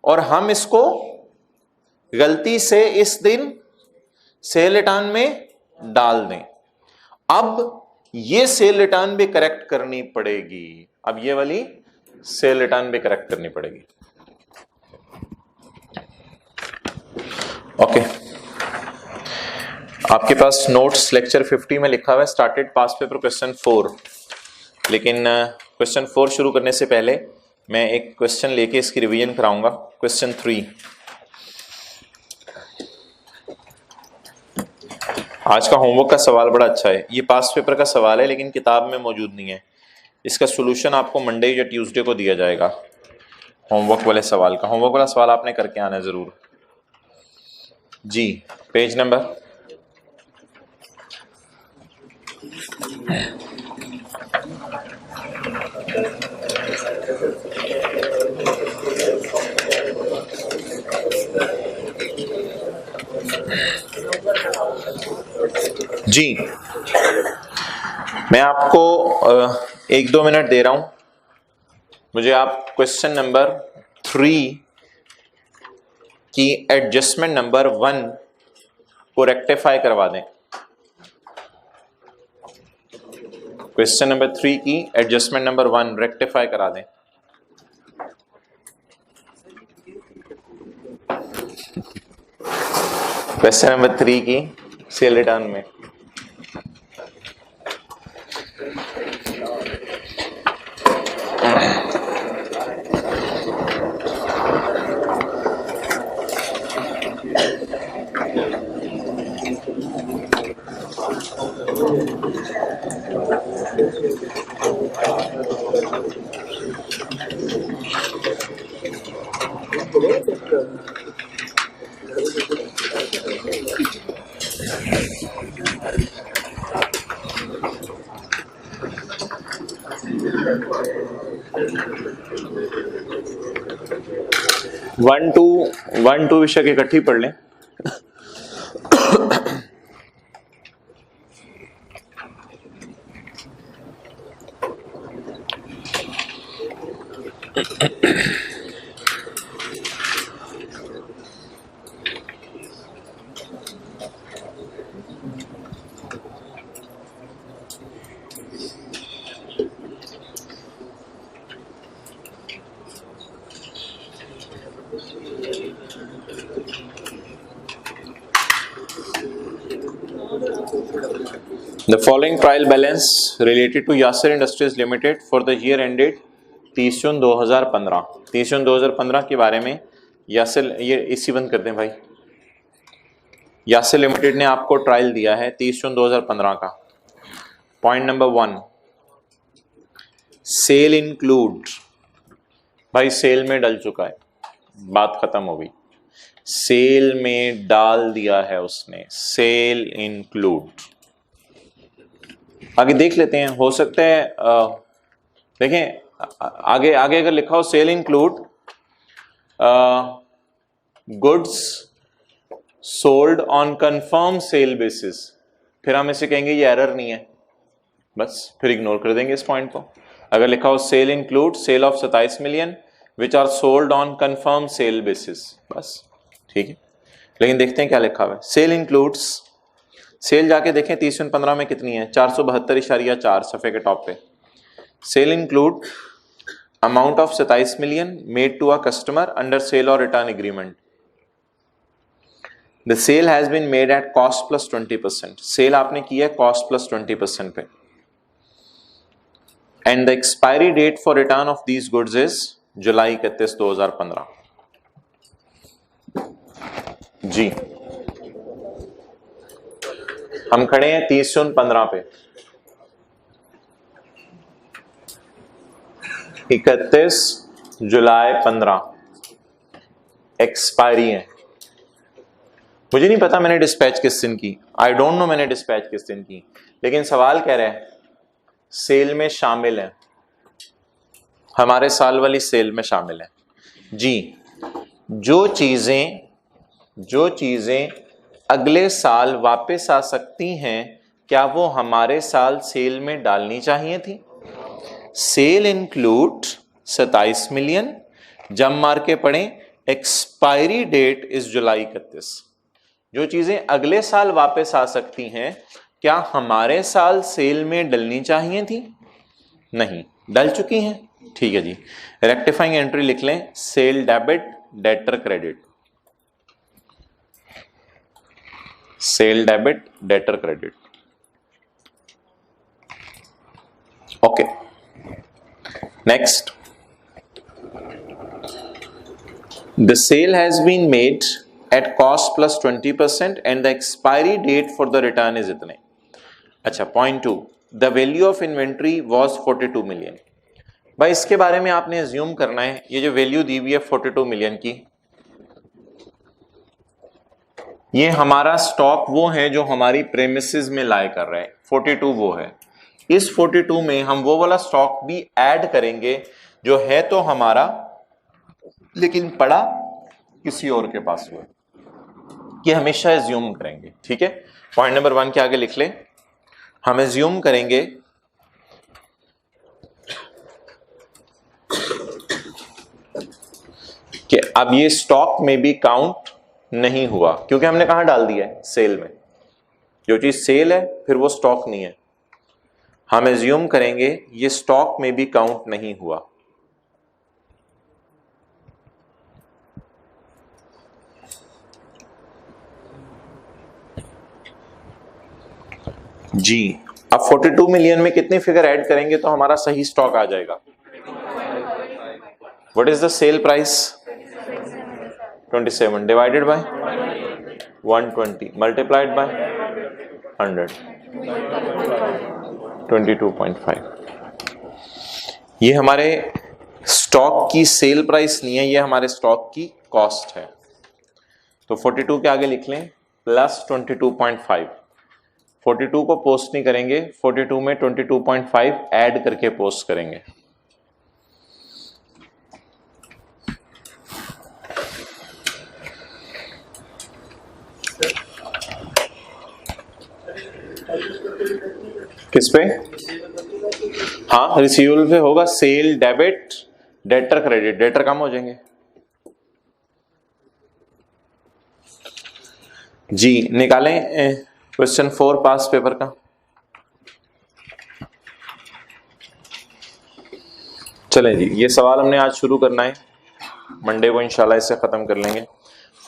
और हम इसको गलती से इस दिन सेल रिटर्न में डाल दें। अब ये सेल रिटर्न भी करेक्ट करनी पड़ेगी, अब ये वाली सेल रिटर्न भी करेक्ट करनी पड़ेगी। ओके, आपके पास नोट्स लेक्चर 50 में लिखा हुआ है स्टार्टेड पास्ट पेपर क्वेश्चन 4, लेकिन क्वेश्चन 4 शुरू करने से पहले मैं एक क्वेश्चन लेके इसकी रिवीजन कराऊंगा। क्वेश्चन 3, आज का होमवर्क का सवाल बड़ा अच्छा है। ये पास्ट पेपर का सवाल है लेकिन किताब में मौजूद नहीं है। इसका सॉल्यूशन आपको मंडे या ट्यूसडे को दिया जाएगा। होमवर्क वाले सवाल का, होमवर्क वाला सवाल आपने करके आना है जरूर जी। पेज नंबर जी, मैं आपको 1-2 मिनट दे रहा हूं। मुझे आप क्वेश्चन नंबर 3 की एडजस्टमेंट नंबर 1 को रेक्टिफाई करवा दें। क्वेश्चन नंबर 3 की एडजस्टमेंट नंबर 1 रेक्टिफाई करा दें। क्वेश्चन नंबर 3 की सेल रिटर्न में 1 2 विषय इकट्ठी पढ़ लें। The following trial balance related to Yasser Industries Limited for the year ended 30 जून 2015। 30 जून 2015 के बारे में यासर, ये एसी बंद कर दें भाई। यासर लिमिटेड ने आपको ट्रायल दिया है 30 जून 2015 का। Point number 1, sale include. भाई सेल में डल चुका है, बात खत्म हो गई। सेल में डाल दिया है उसने, सेल इंक्लूड। आगे देख लेते हैं, हो सकता है देखें आगे अगर लिखा हो sale include goods sold on confirm sale basis, फिर हम इसे कहेंगे ये एरर नहीं है, बस फिर इग्नोर कर देंगे इस पॉइंट को। अगर लिखा हो sale include sale of 27 million which are sold on confirm sale basis, बस ठीक है। लेकिन देखते हैं क्या लिखा हुआ है। सेल इंक्लूड्स, सेल जाके देखें 30/15 में कितनी है, 472.4 सफ़े के टॉप पे। Sale include amount of 27 million made to a customer under sale और return agreement. The sale has been made at cost plus 20%। Sale आपने की है कॉस्ट प्लस 20% पे। And the expiry date for return of these goods is July 31, 2015। जी हम खड़े हैं 30 जून 15 पे, 31 जुलाई 15 एक्सपायरी है। मुझे नहीं पता मैंने डिस्पैच किस दिन की, आई डोंट नो मैंने डिस्पैच किस दिन की, लेकिन सवाल कह रहा है सेल में शामिल है, हमारे साल वाली सेल में शामिल है। जी जो चीजें अगले साल वापस आ सकती हैं, क्या वो हमारे साल सेल में डालनी चाहिए थी? सेल इंक्लूड 27 मिलियन, जब मार के पढ़ें एक्सपायरी डेट इज जुलाई 31। जो चीजें अगले साल वापस आ सकती हैं, क्या हमारे साल सेल में डलनी चाहिए थी? नहीं, डल चुकी हैं, ठीक है जी। रेक्टिफाइंग एंट्री लिख लें, sale debit debtor credit, sale debit debtor credit. Okay, next, the sale has been made at cost plus 20% and the expiry date for the return is इतने। अच्छा, point 2, the value of inventory was 42 million. भाई इसके बारे में आपने assume करना है, ये जो वैल्यू दी हुई है 42 मिलियन की, ये हमारा स्टॉक वो है जो हमारी प्रेमिसेस में लाई कर रहा है, 42 वो है। इस 42 में हम वो वाला स्टॉक भी ऐड करेंगे जो है तो हमारा, लेकिन पड़ा किसी और के पास हुआ, ये हमेशा एज्यूम करेंगे, ठीक है। पॉइंट नंबर 1 के आगे लिख लें, हम एज्यूम करेंगे कि अब ये स्टॉक में भी काउंट नहीं हुआ, क्योंकि हमने कहां डाल दिया है, सेल में। जो चीज सेल है फिर वो स्टॉक नहीं है, हम एज्यूम करेंगे ये स्टॉक में भी काउंट नहीं हुआ। जी अब 42 मिलियन में कितनी फिगर ऐड करेंगे तो हमारा सही स्टॉक आ जाएगा? What is the sale price? 27 divided by 120 multiplied by 100, 22.5। ये हमारे स्टॉक की सेल प्राइस नहीं है, ये हमारे स्टॉक की कॉस्ट है। तो 42 के आगे लिख लें प्लस 22.5। 42 को पोस्ट नहीं करेंगे, 42 में 22.5 ऐड करके पोस्ट करेंगे। किस पे? हाँ, रिसीवेबल पे होगा। Sale debit, debtor credit, debtor कम हो जाएंगे जी। निकालें क्वेश्चन 4 पास पेपर का। चलें जी, ये सवाल हमने आज शुरू करना है, मंडे को इंशाल्लाह इसे खत्म कर लेंगे।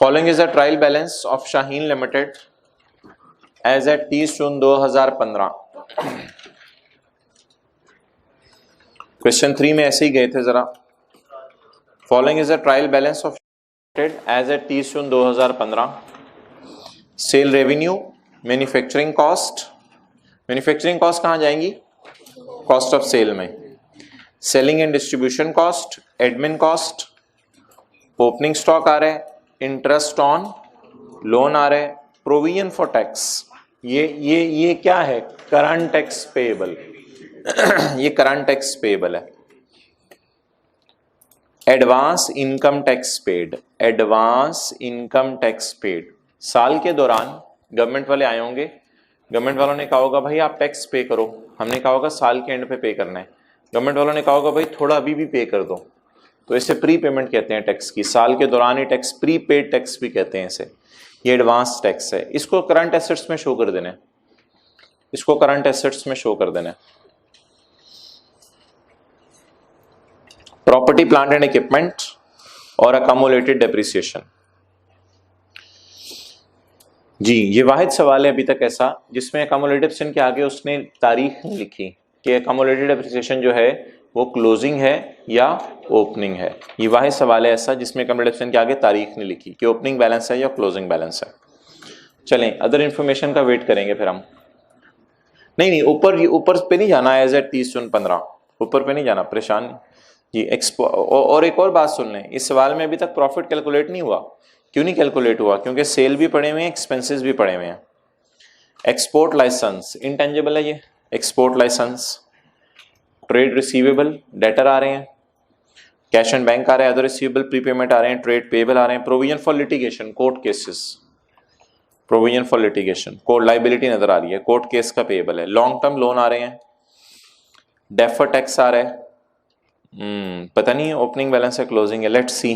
Following is the trial balance of Shaheen limited as at 30 June 2015। Question 3 में ऐसे ही गए थे जरा। Following is the trial balance of as at 30 June 2015। Sale revenue, manufacturing cost, manufacturing cost कहाँ जाएंगी? कॉस्ट ऑफ सेल में। Selling and distribution cost, admin cost, opening stock आ रहा है, इंटरेस्ट ऑन लोन आ रहा है, प्रोविजन फॉर टैक्स, ये क्या है? करंट टैक्स पेएबल ये करंट टैक्स पेएबल है। Advance income tax paid, advance income tax paid. साल के दौरान गवर्नमेंट वाले आए होंगे, गवर्नमेंट वालों ने कहा होगा भाई आप टैक्स पे करो, हमने कहा होगा साल के एंड पे करना है। गवर्नमेंट वालों ने कहा होगा भाई थोड़ा अभी भी पे कर दो, तो इसे प्री पेमेंट कहते हैं टैक्स की। साल के दौरान ही टैक्स, प्री पेड टैक्स भी कहते हैं इसे। ये एडवांस टैक्स है, इसको करंट एसेट्स में शो कर देना है, इसको करंट एसेट्स में शो कर देना है। प्रॉपर्टी प्लांट एंड इक्विपमेंट और अकमुलेटेड डेप्रिसिएशन। जी, ये वाहिद सवाल है अभी तक ऐसा जिसमें अकमुलेटेड डेप्रिसिएशन के आगे उसने तारीख नहीं लिखी कि अकमुलेटेड डेप्रिसिएशन जो है वो क्लोजिंग है या ओपनिंग है। ये वाहिद सवाल है ऐसा जिसमें अकमुलेटेड डेप्रिसिएशन के आगे तारीख नहीं लिखी कि ओपनिंग बैलेंस है या क्लोजिंग बैलेंस है। चलें, अदर इंफॉर्मेशन का वेट करेंगे फिर हम। नहीं, ऊपर पे नहीं जाना, एज एट 30 जून 15 ऊपर पे नहीं जाना, परेशान जी। और एक और बात सुन लें, इस सवाल में अभी तक प्रॉफिट कैलकुलेट नहीं हुआ। क्यों नहीं कैलकुलेट हुआ? क्योंकि सेल भी पड़े हुए हैं, एक्सपेंसेस भी पड़े हुए हैं। एक्सपोर्ट लाइसेंस इनटेंजिबल है ये, export licence. Trade receivable, debtor आ रहे हैं, कैश एंड बैंक आ रहा है, अदर रिसीवेबल प्रीपेमेंट आ रहे हैं, ट्रेड पेबल आ रहे हैं, provision for litigation, court cases, provision for litigation, court liability नजर आ रही है, कोर्ट केस का पेबल है, लॉन्ग टर्म लोन आ रहे हैं, डेफर टैक्स आ रहा है। पता नहीं ओपनिंग बैलेंस है क्लोजिंग है, लेट्स सी।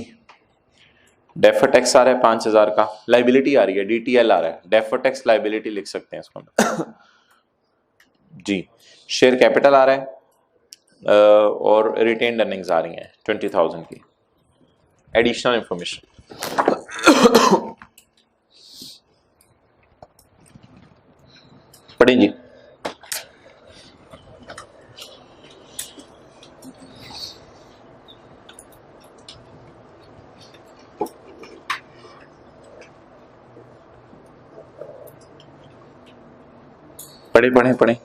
डेफर टैक्स आ रहा है 5000 का, लाइबिलिटी आ रही है, डीटीएल आ रहा है, डेफर टैक्स लाइबिलिटी लिख सकते हैं इसको जी। शेयर कैपिटल आ रहा है और रिटेन्ड अर्निंग्स आ रही हैं 20,000 की। एडिशनल इंफॉर्मेशन पढ़ें जी। पढ़े।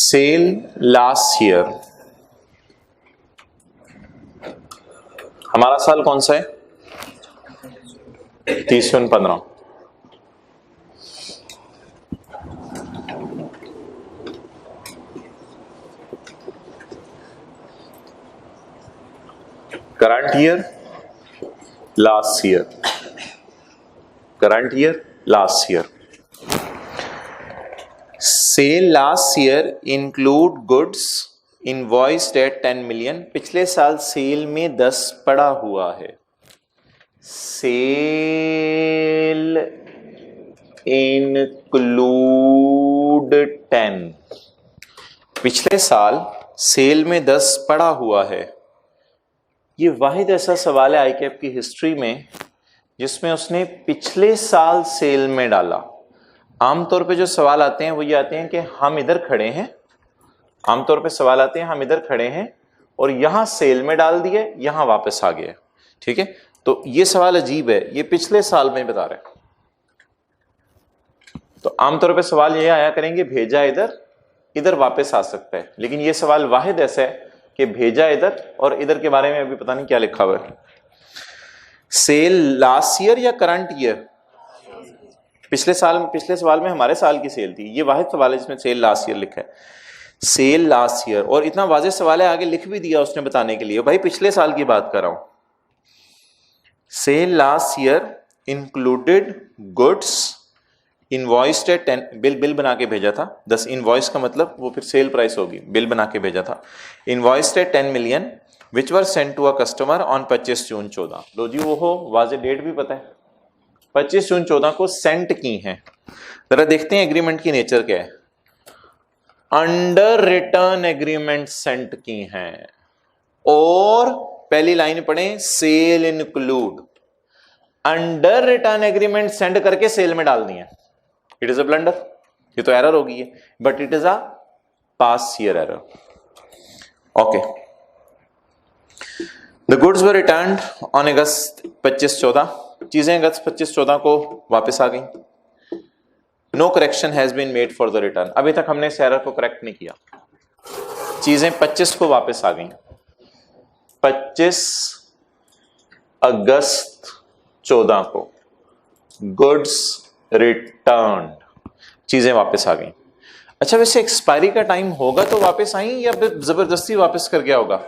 सेल लास्ट ईयर, हमारा साल कौन सा है? 30 जून 15। Current year, last year, current year, last year. Sale last year include goods invoiced at 10 million. पिछले साल सेल में 10 पड़ा हुआ है। सेल इंक्लूड 10, पिछले साल सेल में 10 पड़ा हुआ है। ये वाहिद ऐसा सवाल है आईकैप की हिस्ट्री में जिसमें उसने पिछले साल सेल में डाला। आमतौर पे जो सवाल आते हैं वो ये आते हैं कि हम इधर खड़े हैं, आमतौर पे सवाल आते हैं हम इधर खड़े हैं और यहां सेल में डाल दिए, यहां वापस आ गए। ठीक है, तो ये सवाल अजीब है, ये पिछले साल में बता रहे हैं। तो आमतौर पे सवाल ये आया करेंगे भेजा इधर, इधर वापस आ सकता है, लेकिन ये सवाल वाहिद ऐसा है कि भेजा इधर और इधर के बारे में अभी पता नहीं क्या लिखा हुआ है। सेल लास्ट ईयर या करंट ईयर? पिछले सवाल में हमारे साल की सेल थी, ये वाहिद सवाल है जिसमें सेल लास्ट ईयर लिखा है। सेल लास्ट ईयर, और इतना वाज़ेह सवाल है, आगे लिख भी दिया उसने बताने के लिए, भाई पिछले साल की बात कर रहा हूं। Sale last year included goods invoiced at 10, bill बना के भेजा था 10, इनवॉइस का मतलब वो फिर सेल प्राइस होगी, बिल बना के भेजा था। Invoiced at 10 million which were sent to a customer on 25 June 14। लो जी, वो हो वाजे डेट भी पता है, 25 जून 14 को सेंट की हैं। जरा देखते हैं एग्रीमेंट की नेचर क्या है। अंडर रिटर्न एग्रीमेंट सेंट की हैं, और पहली लाइन पढ़ें, sale include. Under return agreement send करके सेल में डाल दिए, इट इज अ ब्लंडर, ये तो एरर होगी है, but it is a past year error. Okay, the goods were returned on August 25-14, चीजें अगस्त 25-14 को वापस आ गई। No correction has been made for the return, अभी तक हमने इस एरर को करेक्ट नहीं किया। चीजें 25 को वापस आ गई, 25 अगस्त 14 को गुड्स रिटर्न, चीजें वापस आ गई। अच्छा, वैसे एक्सपायरी का टाइम होगा तो वापस आई या फिर जबरदस्ती वापस कर गया होगा?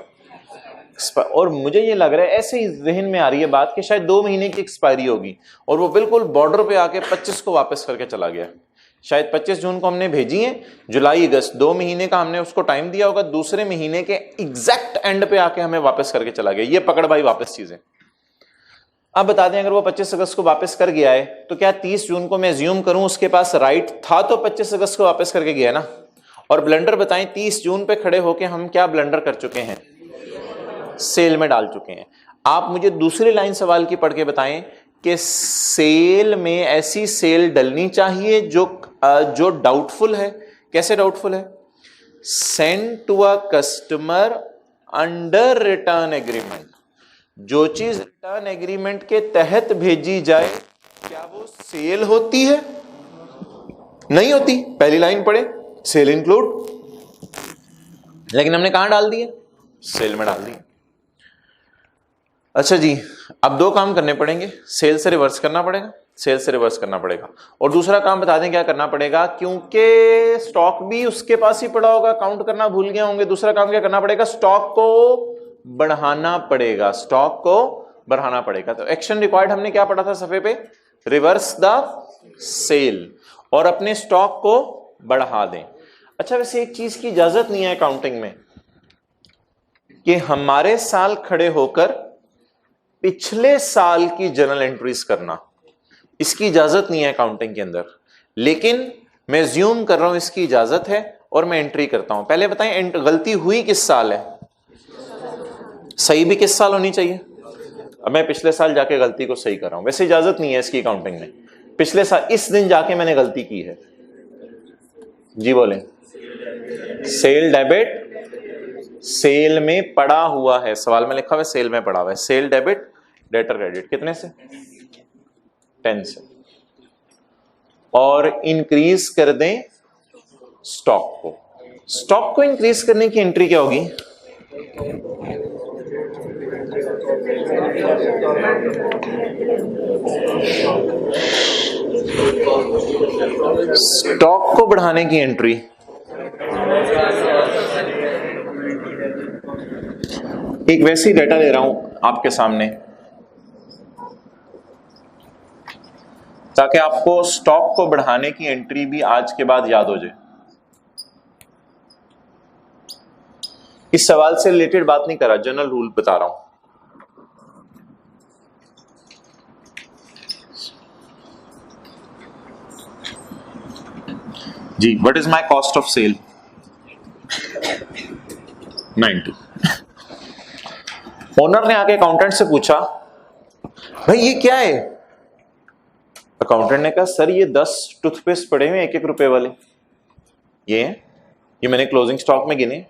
और मुझे ये लग रहा है, ऐसे ही जहन में आ रही है बात कि शायद 2 महीने की एक्सपायरी होगी और वो बिल्कुल बॉर्डर पे आके 25 को वापस करके चला गया। शायद 25 जून को हमने भेजी है, जुलाई अगस्त 2 महीने का हमने उसको टाइम दिया होगा, दूसरे महीने के एग्जैक्ट एंड पे आके हमें वापस करके चला गया। ये पकड़ भाई वापस चीजें। अब बता दें, अगर वो 25 अगस्त को वापस कर गया है तो क्या 30 जून को मैं एज्यूम करूं उसके पास राइट था, तो 25 अगस्त को वापस करके गया ना। और ब्लंडर बताएं, 30 जून पे खड़े होके हम क्या ब्लंडर कर चुके हैं? सेल में डाल चुके हैं। आप मुझे दूसरी लाइन सवाल की पढ़ के बताएं कि सेल में ऐसी सेल डलनी चाहिए जो डाउटफुल है। कैसे डाउटफुल है? Send to a customer under return agreement, जो चीज रिटर्न एग्रीमेंट के तहत भेजी जाए क्या वो सेल होती है? नहीं होती। पहली लाइन पढ़े, सेल इंक्लूड, लेकिन हमने कहां डाल दिए? सेल में डाल दिए। अच्छा जी, अब 2 काम करने पड़ेंगे, सेल से रिवर्स करना पड़ेगा, सेल से रिवर्स करना पड़ेगा, और दूसरा काम बता दें क्या करना पड़ेगा, क्योंकि स्टॉक भी उसके पास ही पड़ा होगा, काउंट करना भूल गए होंगे। दूसरा काम क्या करना पड़ेगा? स्टॉक को बढ़ाना पड़ेगा, स्टॉक को बढ़ाना पड़ेगा। तो एक्शन रिक्वायर्ड हमने क्या पढ़ा था सफे पे? रिवर्स द सेल, और अपने स्टॉक को बढ़ा दें। अच्छा, वैसे एक चीज की इजाजत नहीं है अकाउंटिंग में कि हमारे साल खड़े होकर पिछले साल की जर्नल एंट्रीज करना, इसकी इजाजत नहीं है अकाउंटिंग के अंदर, लेकिन मैं ज्यूम कर रहा हूं इसकी इजाजत है और मैं एंट्री करता हूं। पहले बताएं, गलती हुई किस साल है? सही भी किस साल होनी चाहिए? अब मैं पिछले साल जाके गलती को सही कर रहा हूं, वैसे इजाजत नहीं है इसकी अकाउंटिंग में। पिछले साल इस दिन जाके मैंने गलती की है, जी बोले। सेल डेबिट, सेल में पड़ा हुआ है, सवाल में लिखा हुआ है सेल में पड़ा हुआ है। सेल डेबिट, डेटर क्रेडिट, कितने से? 10 से। और इंक्रीज कर दें स्टॉक को। स्टॉक को इंक्रीज करने की एंट्री क्या होगी? स्टॉक को बढ़ाने की एंट्री एक वैसी डेटा ले रहा हूं आपके सामने ताकि आपको स्टॉक को बढ़ाने की एंट्री भी आज के बाद याद हो जाए। इस सवाल से रिलेटेड बात नहीं कर रहा, जनरल रूल बता रहा हूं। जी, what is my cost of sale? 90। Owner ने आके अकाउंटेंट से पूछा, भाई ये क्या है? अकाउंटेंट ने कहा, सर ये 10 टूथपेस्ट पड़े हुए 1-1 रुपए वाले, ये मैंने क्लोजिंग स्टॉक में गिने,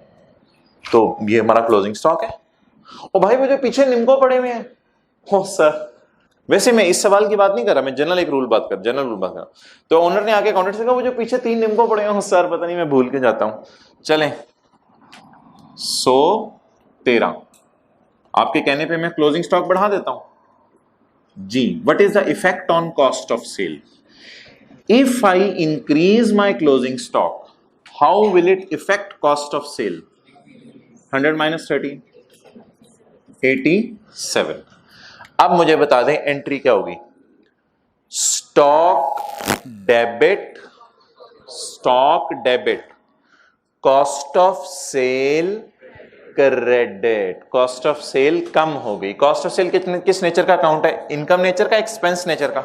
तो ये हमारा क्लोजिंग स्टॉक है। और भाई वो जो पीछे निम्को पड़े हुए हैं, ओ सर, वैसे मैं इस सवाल की बात नहीं कर रहा, मैं जनरल रूल बात कर रहा। तो ओनर ने आके अकाउंटेंट से कहा, वो जो पीछे 3 निम्को पड़े हुए हैं सर, पता नहीं मैं भूल के जाता हूं, चलें 100 13। आपके कहने पे मैं क्लोजिंग स्टॉक बढ़ा देता हूं जी। What is the effect on cost of sale? If I increase my closing stock, how will it effect cost of sale? 100 minus 13, 87। अब मुझे बता दें एंट्री क्या होगी? Stock debit, stock debit, cost of sale credit. Cost of sale कम हो गई। Cost of sale किस नेचर का अकाउंट है? इनकम नेचर का, एक्सपेंस नेचर का?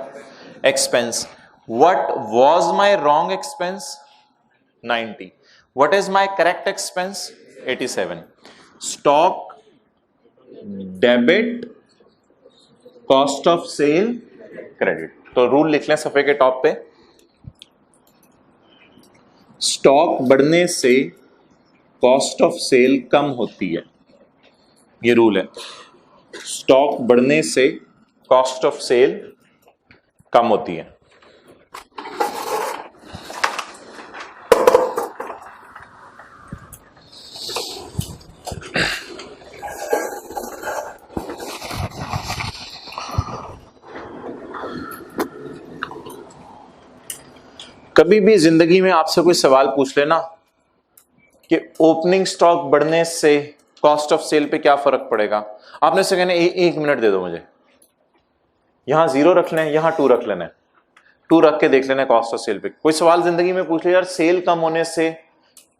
Expense. What was my wrong expense? 90। What is my correct expense? 87। Stock debit, cost of sale credit. तो rule लिख लें सफे के टॉप पे, स्टॉक बढ़ने से कॉस्ट ऑफ सेल कम होती है। ये रूल है, स्टॉक बढ़ने से कॉस्ट ऑफ सेल कम होती है। कभी भी जिंदगी में आपसे कोई सवाल पूछ लेना कि ओपनिंग स्टॉक बढ़ने से कॉस्ट ऑफ सेल पे क्या फर्क पड़ेगा, आपने से कहना एक मिनट दे दो मुझे, यहां 0 रख लें, यहां 2 रख लेना, 2 रख के देख लेना कॉस्ट ऑफ सेल पे। कोई सवाल जिंदगी में पूछ ले यार सेल कम होने से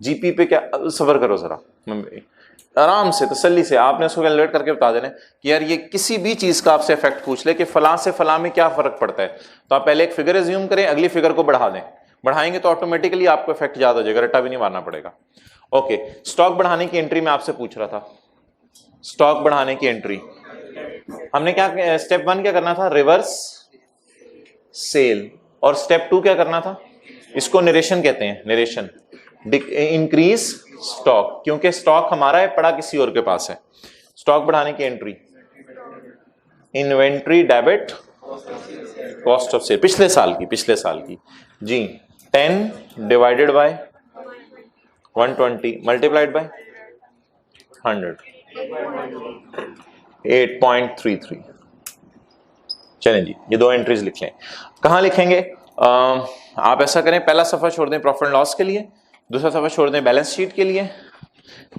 जीपी पे क्या, सफर करो जरा आराम से तसल्ली से, आपने उसको कैलकुलेट करके बता देना कि यार ये किसी भी चीज का आपसे इफेक्ट पूछ ले कि फलां से फलां में क्या फर्क पड़ता है, तो आप पहले एक फिगर एज्यूम करें, अगली फिगर को बढ़ा दें। बढ़ाएंगे तो ऑटोमेटिकली आपको इफेक्ट ज्यादा हो जाएगा, रट्टा भी नहीं मारना पड़ेगा। ओके, स्टॉक बढ़ाने की एंट्री में आपसे पूछ रहा था, स्टॉक बढ़ाने की एंट्री हमने क्या, स्टेप 1 क्या करना था? Reverse cell. और स्टेप 2 क्या करना था? इसको नरेशन कहते हैं, नरेशन। इंक्रीज स्टॉक, क्योंकि स्टॉक हमारा है, पड़ा किसी और के पास है। स्टॉक बढ़ाने की entry, inventory debit cost of sale, पिछले साल की जी। 10 डिवाइडेड बाय 120 मल्टीप्लाइड बाय 100, 8.33। चलें जी, ये 2 एंट्रीज लिख लें। कहां लिखेंगे? आप ऐसा करें, पहला सफा छोड़ दें प्रॉफिट एंड लॉस के लिए, दूसरा सफा छोड़ दें बैलेंस शीट के लिए,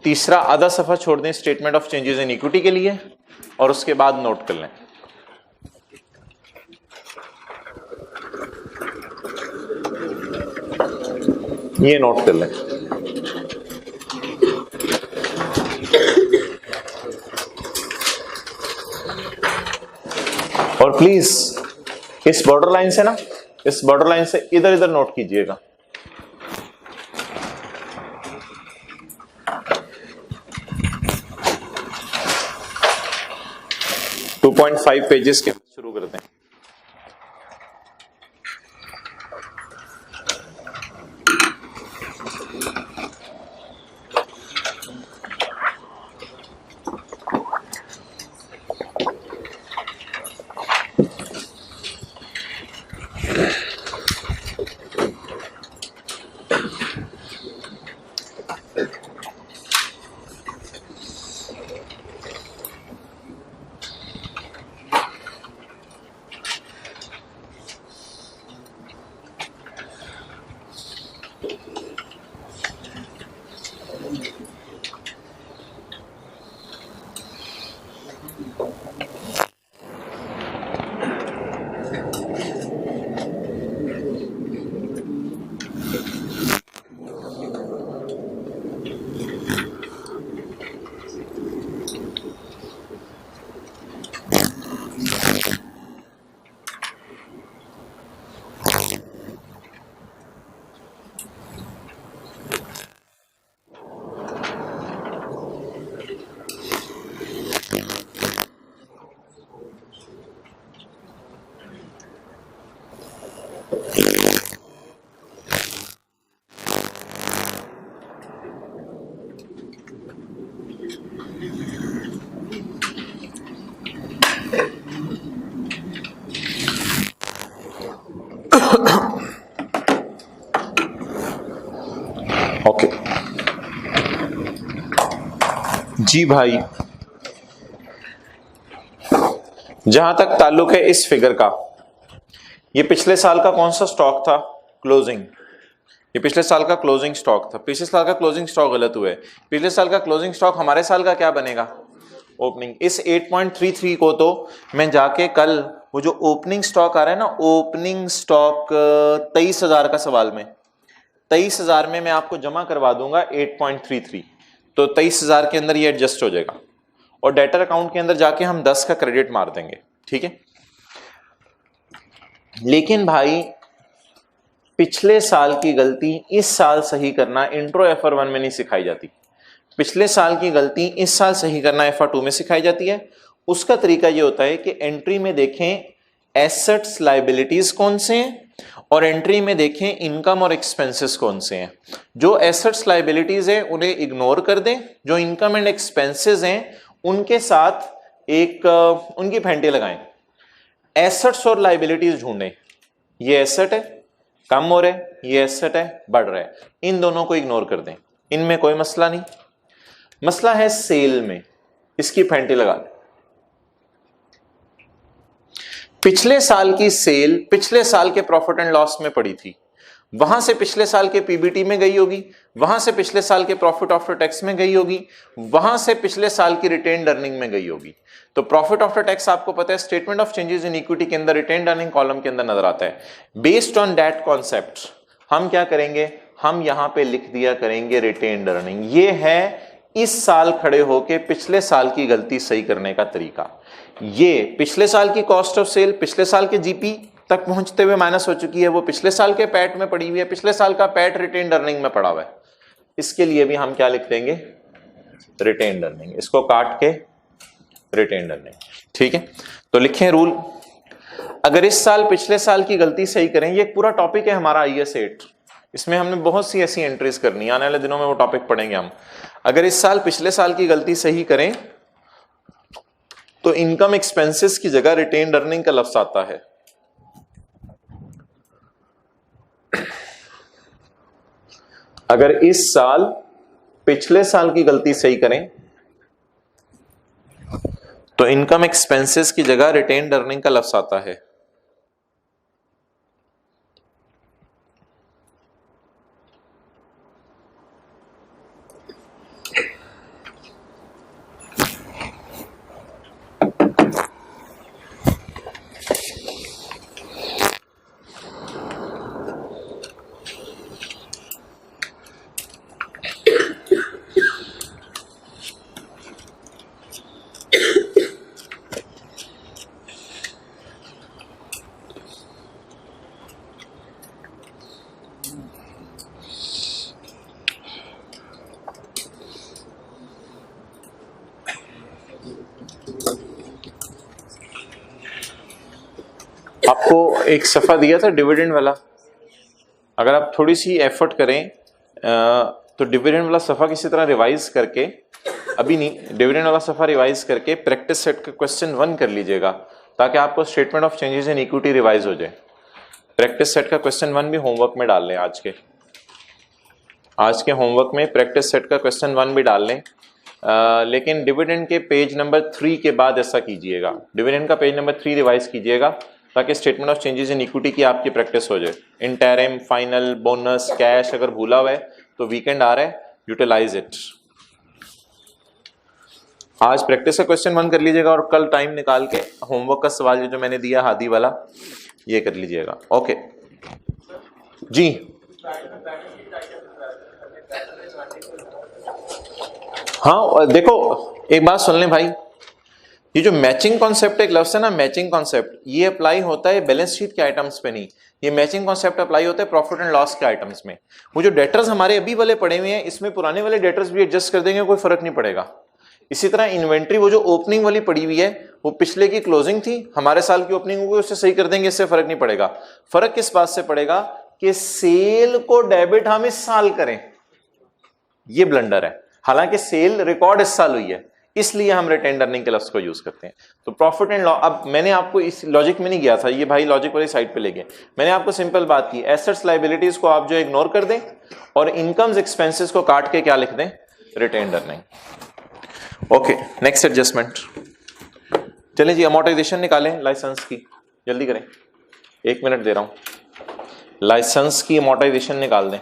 तीसरा आधा सफा छोड़ दें statement of changes in equity के लिए, और उसके बाद नोट कर लें। ये नोट कर लें। और प्लीज इस बॉर्डर लाइन से ना, इस बॉर्डर लाइन से इधर इधर नोट कीजिएगा। टू 2.5 पेजेस के शुरू करते हैं। ओके, जी भाई, जहां तक ताल्लुक है इस फिगर का, ये पिछले साल का कौन सा स्टॉक था? क्लोजिंग। ये पिछले साल का क्लोजिंग स्टॉक था। पिछले साल का क्लोजिंग स्टॉक गलत हुआ है। पिछले साल का क्लोजिंग स्टॉक हमारे साल का क्या बनेगा? ओपनिंग। इस 8.33 को तो मैं जाके कल वो जो ओपनिंग स्टॉक आ रहा है ना, ओपनिंग स्टॉक 23,000 का सवाल में, 23,000 में मैं आपको जमा करवा दूंगा 8.33, तो 23,000 के अंदर ये एडजस्ट हो जाएगा और डेटर अकाउंट के अंदर जाके हम 10 का क्रेडिट मार देंगे, ठीक है। लेकिन भाई पिछले साल की गलती इस साल सही करना इंट्रो FR1 में नहीं सिखाई जाती। पिछले साल की गलती इस साल सही करना FR2 में सिखाई जाती है। उसका तरीका ये होता है कि एंट्री में देखें एसेट्स लायबिलिटीज कौन से हैं और एंट्री में देखें इनकम और एक्सपेंसेस कौन से हैं। जो एसेट्स लायबिलिटीज है उन्हें इग्नोर कर दें, जो इनकम एंड एक्सपेंसेस हैं उनके साथ एक उनकी फेंटे लगाएं। एसेट्स और लायबिलिटीज ढूंढें, ये एसेट है कम हो रहा है, ये एसेट है बढ़ रहा है, इन दोनों को इग्नोर कर दें, इनमें कोई मसला नहीं। मसला है सेल में, इसकी फेंटी लगा दें। पिछले साल की सेल पिछले साल के प्रॉफिट एंड लॉस में पड़ी थी, वहां से पिछले साल के पीबीटी में गई होगी, वहां से पिछले साल के प्रॉफिट आफ्टर टैक्स में गई होगी, वहां से पिछले साल की रिटेन्ड अर्निंग में गई होगी। तो प्रॉफिट आफ्टर टैक्स आपको पता है statement of changes in equity के अंदर रिटेन्ड अर्निंग कॉलम के अंदर नजर आता है। बेस्ड ऑन दैट कॉन्सेप्ट हम क्या करेंगे, हम यहां पे लिख दिया करेंगे रिटेन्ड अर्निंग। ये है इस साल खड़े होके पिछले साल की गलती सही करने का तरीका। ये पिछले साल की कॉस्ट ऑफ सेल पिछले साल के जीपी तक पहुंचते हुए माइनस हो चुकी है, वो पिछले साल के पैट में पड़ी हुई है, पिछले साल का पैट रिटेन्ड अर्निंग में पड़ा हुआ है। इसके लिए भी हम क्या लिख देंगे? Retained earning. इसको काट के रिटेन्ड अर्निंग, ठीक है। तो लिखें रूल, अगर इस साल पिछले साल की गलती सही करें, ये पूरा टॉपिक है हमारा IAS 8, इसमें हमने बहुत सी ऐसी एंट्रीज करनी है, आने वाले दिनों में वो टॉपिक पढ़ेंगे हम। अगर इस साल पिछले साल की गलती सही करें तो इनकम एक्सपेंसेस की जगह रिटेन्ड अर्निंग का लफ्ज आता है। अगर इस साल पिछले साल की गलती सही करें तो इनकम एक्सपेंसेस की जगह रिटेन्ड अर्निंग का लफ्ज आता है। आपको एक सफा दिया था डिविडेंड वाला, अगर आप थोड़ी सी एफर्ट करें तो डिविडेंड वाला सफा किसी तरह रिवाइज करके, अभी नहीं, डिविडेंड वाला सफा रिवाइज करके प्रैक्टिस सेट का क्वेश्चन 1 कर लीजिएगा ताकि आपको statement of changes in equity revise हो जाए। प्रैक्टिस सेट का क्वेश्चन 1 भी होमवर्क में डाल लें, आज के होमवर्क में प्रैक्टिस सेट का क्वेश्चन 1 भी डाल लें। लेकिन डिविडेंड के पेज नंबर 3 के बाद ऐसा कीजिएगा, डिविडेंड का पेज नंबर 3 रिवाइज कीजिएगा ताकि statement of changes in equity की आपकी प्रैक्टिस हो जाए। इंटरिम, फाइनल, बोनस, कैश अगर भूला हुआ है तो वीकेंड आ रहा है, यूटिलाइज इट। आज प्रैक्टिस का क्वेश्चन 1 कर लीजिएगा और कल टाइम निकाल के होमवर्क का सवाल जो मैंने दिया हादी वाला ये कर लीजिएगा। ओके जी, हाँ देखो एक बात सुन लें भाई, ये जो मैचिंग कॉन्सेप्ट एक लफ्ज है ना, मैचिंग कॉन्सेप्ट, ये अप्लाई होता है बैलेंस शीट के आइटम्स पे नहीं, ये मैचिंग कॉन्सेप्ट अप्लाई होता है प्रॉफिट एंड लॉस के आइटम्स में। वो जो डेटर्स हमारे अभी वाले पड़े हुए हैं इसमें पुराने वाले डेटर्स भी एडजस्ट कर देंगे, कोई फर्क नहीं पड़ेगा। इसी तरह इन्वेंट्री वो जो ओपनिंग वाली पड़ी हुई है वो पिछले की क्लोजिंग थी, हमारे साल की ओपनिंग होगी, उससे सही कर देंगे, इससे फर्क नहीं पड़ेगा। फर्क किस बात से पड़ेगा कि सेल को डेबिट हम इस साल करें, ये ब्लंडर है। हालांकि सेल रिकॉर्ड इस साल हुई है इसलिए हम रिटेन्ड अर्निंग के लफ्ज को यूज करते हैं। तो प्रॉफिट एंड लॉस, अब मैंने आपको इस लॉजिक में नहीं गया था, ये भाई लॉजिक वाली साइड पे ले गए। मैंने आपको सिंपल बात की, एसेट्स लायबिलिटीज को आप जो इग्नोर कर दें और इनकम्स एक्सपेंसेस को काट के क्या लिख दें? Retained earning. Okay, next adjustment. चलें जी, अमोर्टाइजेशन निकालें लाइसेंस की, जल्दी करें, 1 मिनट दे रहा हूं। लाइसेंस की अमोर्टाइजेशन निकाल दें।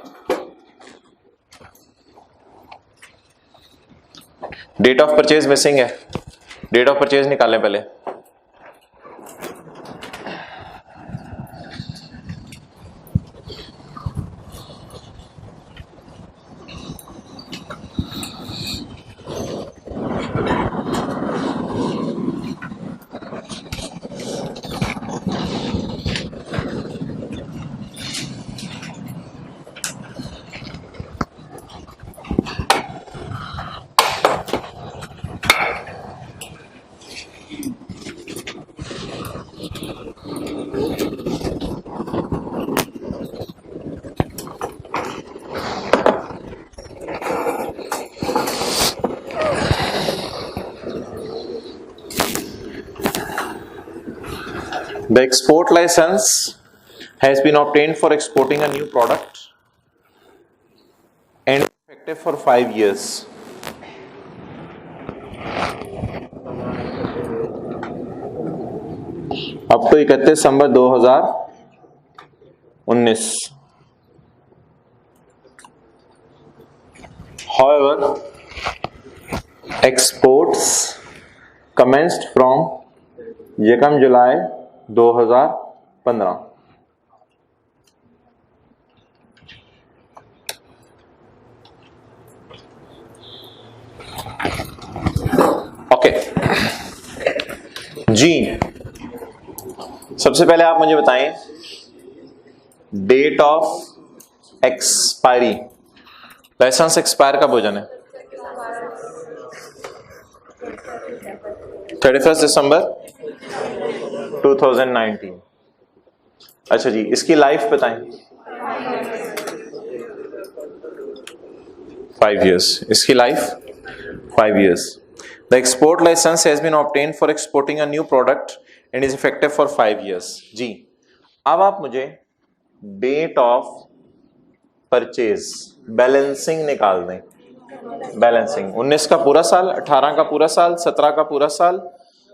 डेट ऑफ परचेज मिसिंग है, डेट ऑफ परचेज निकालें पहले। The export license has been obtained for exporting a new product and effective for 5 years. अब तो 31 दिसंबर 2019। However, exports commenced from 1 July 2015। Okay जी, सबसे पहले आप मुझे बताएं date of expiry. Licence expire कब हो जाना है? 31 दिसंबर 2019। अच्छा जी, इसकी लाइफ बताएं। 5 years, इसकी life 5 years। The export license has been obtained for exporting a new product and is effective for 5 years। जी, अब आप मुझे डेट ऑफ परचेज बैलेंसिंग निकाल दें। बैलेंसिंग 19 का पूरा साल, 18 का पूरा साल, 17 का पूरा साल,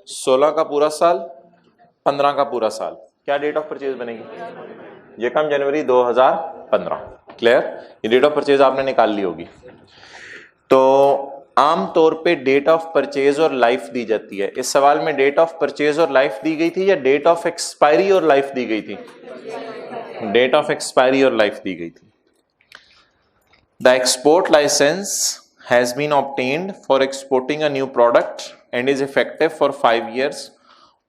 16 का पूरा साल, 15 का पूरा साल। क्या डेट ऑफ परचेज बनेगी? 1 जनवरी 2015। क्लियर? ये डेट ऑफ परचेज आपने निकाल ली होगी। तो आमतौर पे डेट ऑफ परचेज और लाइफ दी जाती है। इस सवाल में डेट ऑफ परचेज और लाइफ दी गई थी या डेट ऑफ एक्सपायरी और लाइफ दी गई थी? डेट ऑफ एक्सपायरी और लाइफ दी गई थी। The export license has been obtained for exporting a new product and is effective for 5 years,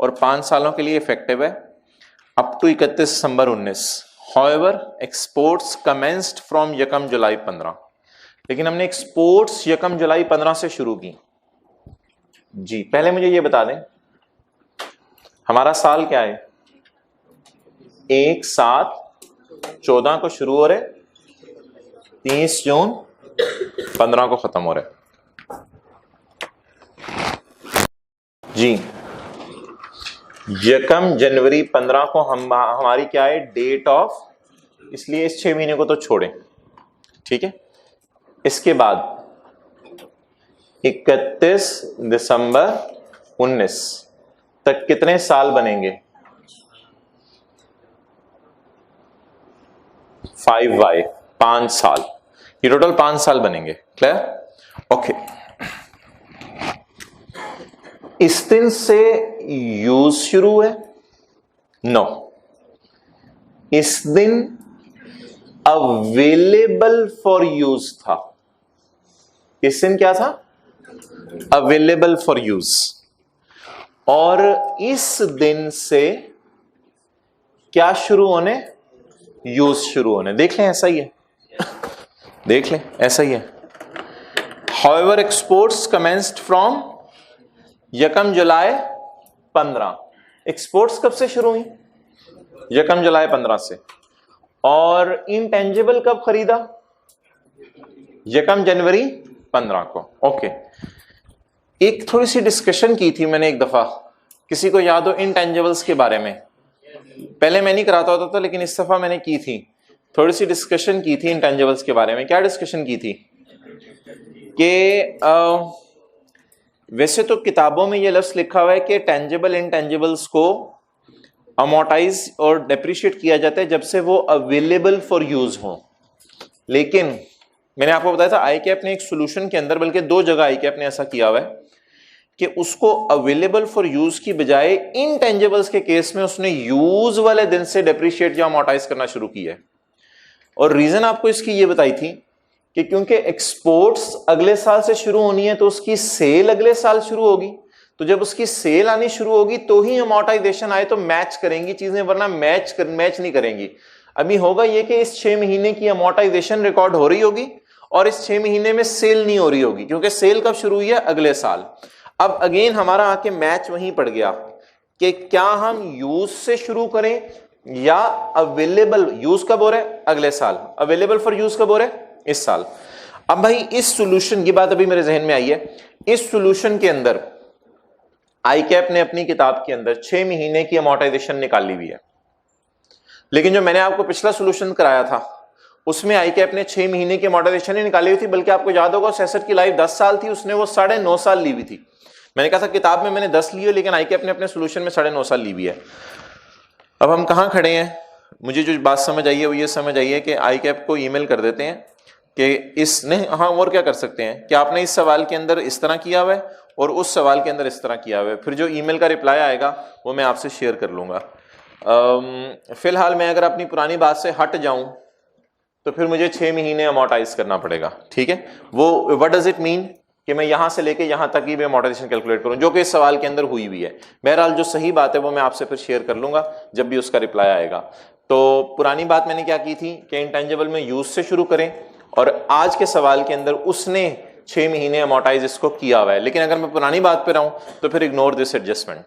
और 5 सालों के लिए इफेक्टिव है up to 31 December 19। However exports commenced from 1 July 15। लेकिन हमने एक्सपोर्ट्स 1 जुलाई 15 से शुरू की। जी, पहले मुझे ये बता दें हमारा साल क्या है? 1/7/14 को शुरू हो रहे, 30 जून 15 को खत्म हो रहे। जी, 1 जनवरी 15 को हमारी क्या है? डेट ऑफ, इसलिए इस 6 महीने को तो छोड़ें, ठीक है। इसके बाद 31 दिसंबर 19 तक कितने साल बनेंगे? 5y, 5 साल। ये टोटल 5 साल बनेंगे। क्लियर? ओके। इस दिन से यूज शुरू है? नो, इस दिन अवेलेबल फॉर यूज था। इस दिन क्या था? Available for use. और इस दिन से क्या शुरू होने? यूज शुरू होने। देख लें, ऐसा ही है। देख लें, ऐसा ही है। However exports commenced from 1 July 15। Exports कब से शुरू हुई? 1 जुलाई 15 से। और इंटेंजिबल कब खरीदा? 1 जनवरी 15 को। ओके, एक थोड़ी सी डिस्कशन की थी मैंने एक दफा, किसी को याद हो इंटेंजिबल्स के बारे में? पहले मैं नहीं कराता होता था, लेकिन इस दफा मैंने की थी, थोड़ी सी डिस्कशन की थी इंटेंजिबल्स के बारे में। क्या डिस्कशन की थी? कि वैसे तो किताबों में ये लफ्ज लिखा हुआ है कि टेंजिबल इंटेंजिबल्स को अमोर्टाइज और डेप्रिशिएट किया जाता है जब से वो अवेलेबल फॉर यूज हो, लेकिन मैंने आपको बताया था आई कैप ने एक सोल्यूशन के अंदर, बल्कि 2 जगह आई कैप ने ऐसा किया हुआ है कि उसको अवेलेबल फॉर यूज की बजाय इनटेंजिबल्स के केस में उसने यूज वाले दिन से डेप्रिशिएट या अमोर्टाइज करना शुरू किया है। और रीजन आपको इसकी ये बताई थी कि क्योंकि एक्सपोर्ट्स अगले साल से शुरू होनी है तो उसकी सेल अगले साल शुरू होगी, तो जब उसकी सेल आनी शुरू होगी तो ही अमोर्टाइजेशन आए तो मैच करेंगी चीजें, वरना मैच नहीं करेंगी। अभी होगा ये कि इस 6 महीने की अमोर्टाइजेशन रिकॉर्ड हो रही होगी और इस 6 महीने में सेल नहीं हो रही होगी, क्योंकि सेल कब शुरू हुई है? अगले साल। अब अगेन हमारा आके मैच वहीं पड़ गया कि क्या हम यूज से शुरू करें या अवेलेबल, यूज कब हो रहा है? अगले साल। अवेलेबल फॉर यूज कब हो रहा है? इस साल। अब भाई इस सॉल्यूशन की बात अभी मेरे जहन में आई है, इस सॉल्यूशन के अंदर आई कैप ने अपनी किताब के अंदर 6 महीने की अमोर्टाइजेशन निकाली हुई है, लेकिन जो मैंने आपको पिछला सॉल्यूशन कराया था उसमें आई कैप ने 6 महीने की अमोर्टाइजेशन ही निकाली हुई थी, बल्कि आपको याद होगा सेसेट की लाइफ 10 साल थी, उसने वो 9.5 साल ली हुई थी। मैंने कहा था किताब में मैंने 10 ली है, लेकिन आई कैप ने अपने सॉल्यूशन में 9.5 साल ली हुई है। अब हम कहां खड़े हैं? मुझे जो बात समझ आई है वो ये समझ आई है कि आई कैप को ईमेल कर देते हैं कि इसने, हाँ और क्या कर सकते हैं कि आपने इस सवाल के अंदर इस तरह किया हुआ है और उस सवाल के अंदर इस तरह किया हुआ है, फिर जो ईमेल का रिप्लाई आएगा वो मैं आपसे शेयर कर लूंगा। फिलहाल मैं अगर अपनी पुरानी बात से हट जाऊं तो फिर मुझे 6 महीने अमोर्टाइज करना पड़ेगा, ठीक है। वो व्हाट डज इट मीन कि मैं यहां से लेके यहां तक ही मैं अमोर्टाइजेशन कैलकुलेट करूं, जो कि इस सवाल के अंदर हुई भी है। बहरहाल जो सही बात है वो मैं आपसे फिर शेयर कर लूंगा जब भी उसका रिप्लाई आएगा। तो पुरानी बात मैंने क्या की थी कि इंटेंजिबल में यूज से शुरू करें, और आज के सवाल के अंदर उसने 6 महीने अमोर्टाइज इसको किया हुआ है। लेकिन अगर मैं पुरानी बात पे रहूं तो फिर इग्नोर दिस एडजस्टमेंट,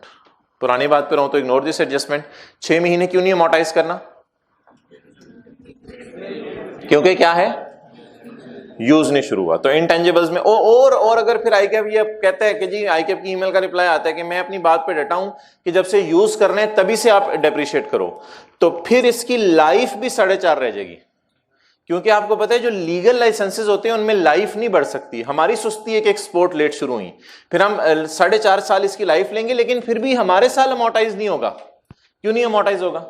पुरानी बात पे रहूं तो इग्नोर दिस एडजस्टमेंट। 6 महीने क्यों नहीं अमोर्टाइज करना? क्योंकि क्या है? यूज नहीं शुरू हुआ। तो इंटेंजिबल्स में और अगर फिर आई कैप ये कहता है कि जी आई कैप की ईमेल का रिप्लाई आता है कि मैं अपनी बात पे डटा हूं कि जब से यूज करना है तभी से आप डेप्रिशिएट करो, तो फिर इसकी लाइफ भी 4.5 रह जाएगी, क्योंकि आपको पता है जो लीगल लाइसेंसेस होते हैं उनमें लाइफ नहीं बढ़ सकती। हमारी सुस्ती है कि एक्सपोर्ट लेट शुरू हुई, फिर हम 4.5 साल इसकी लाइफ लेंगे, लेकिन फिर भी हमारे साल अमोर्टाइज नहीं होगा। क्यों नहीं अमोर्टाइज होगा?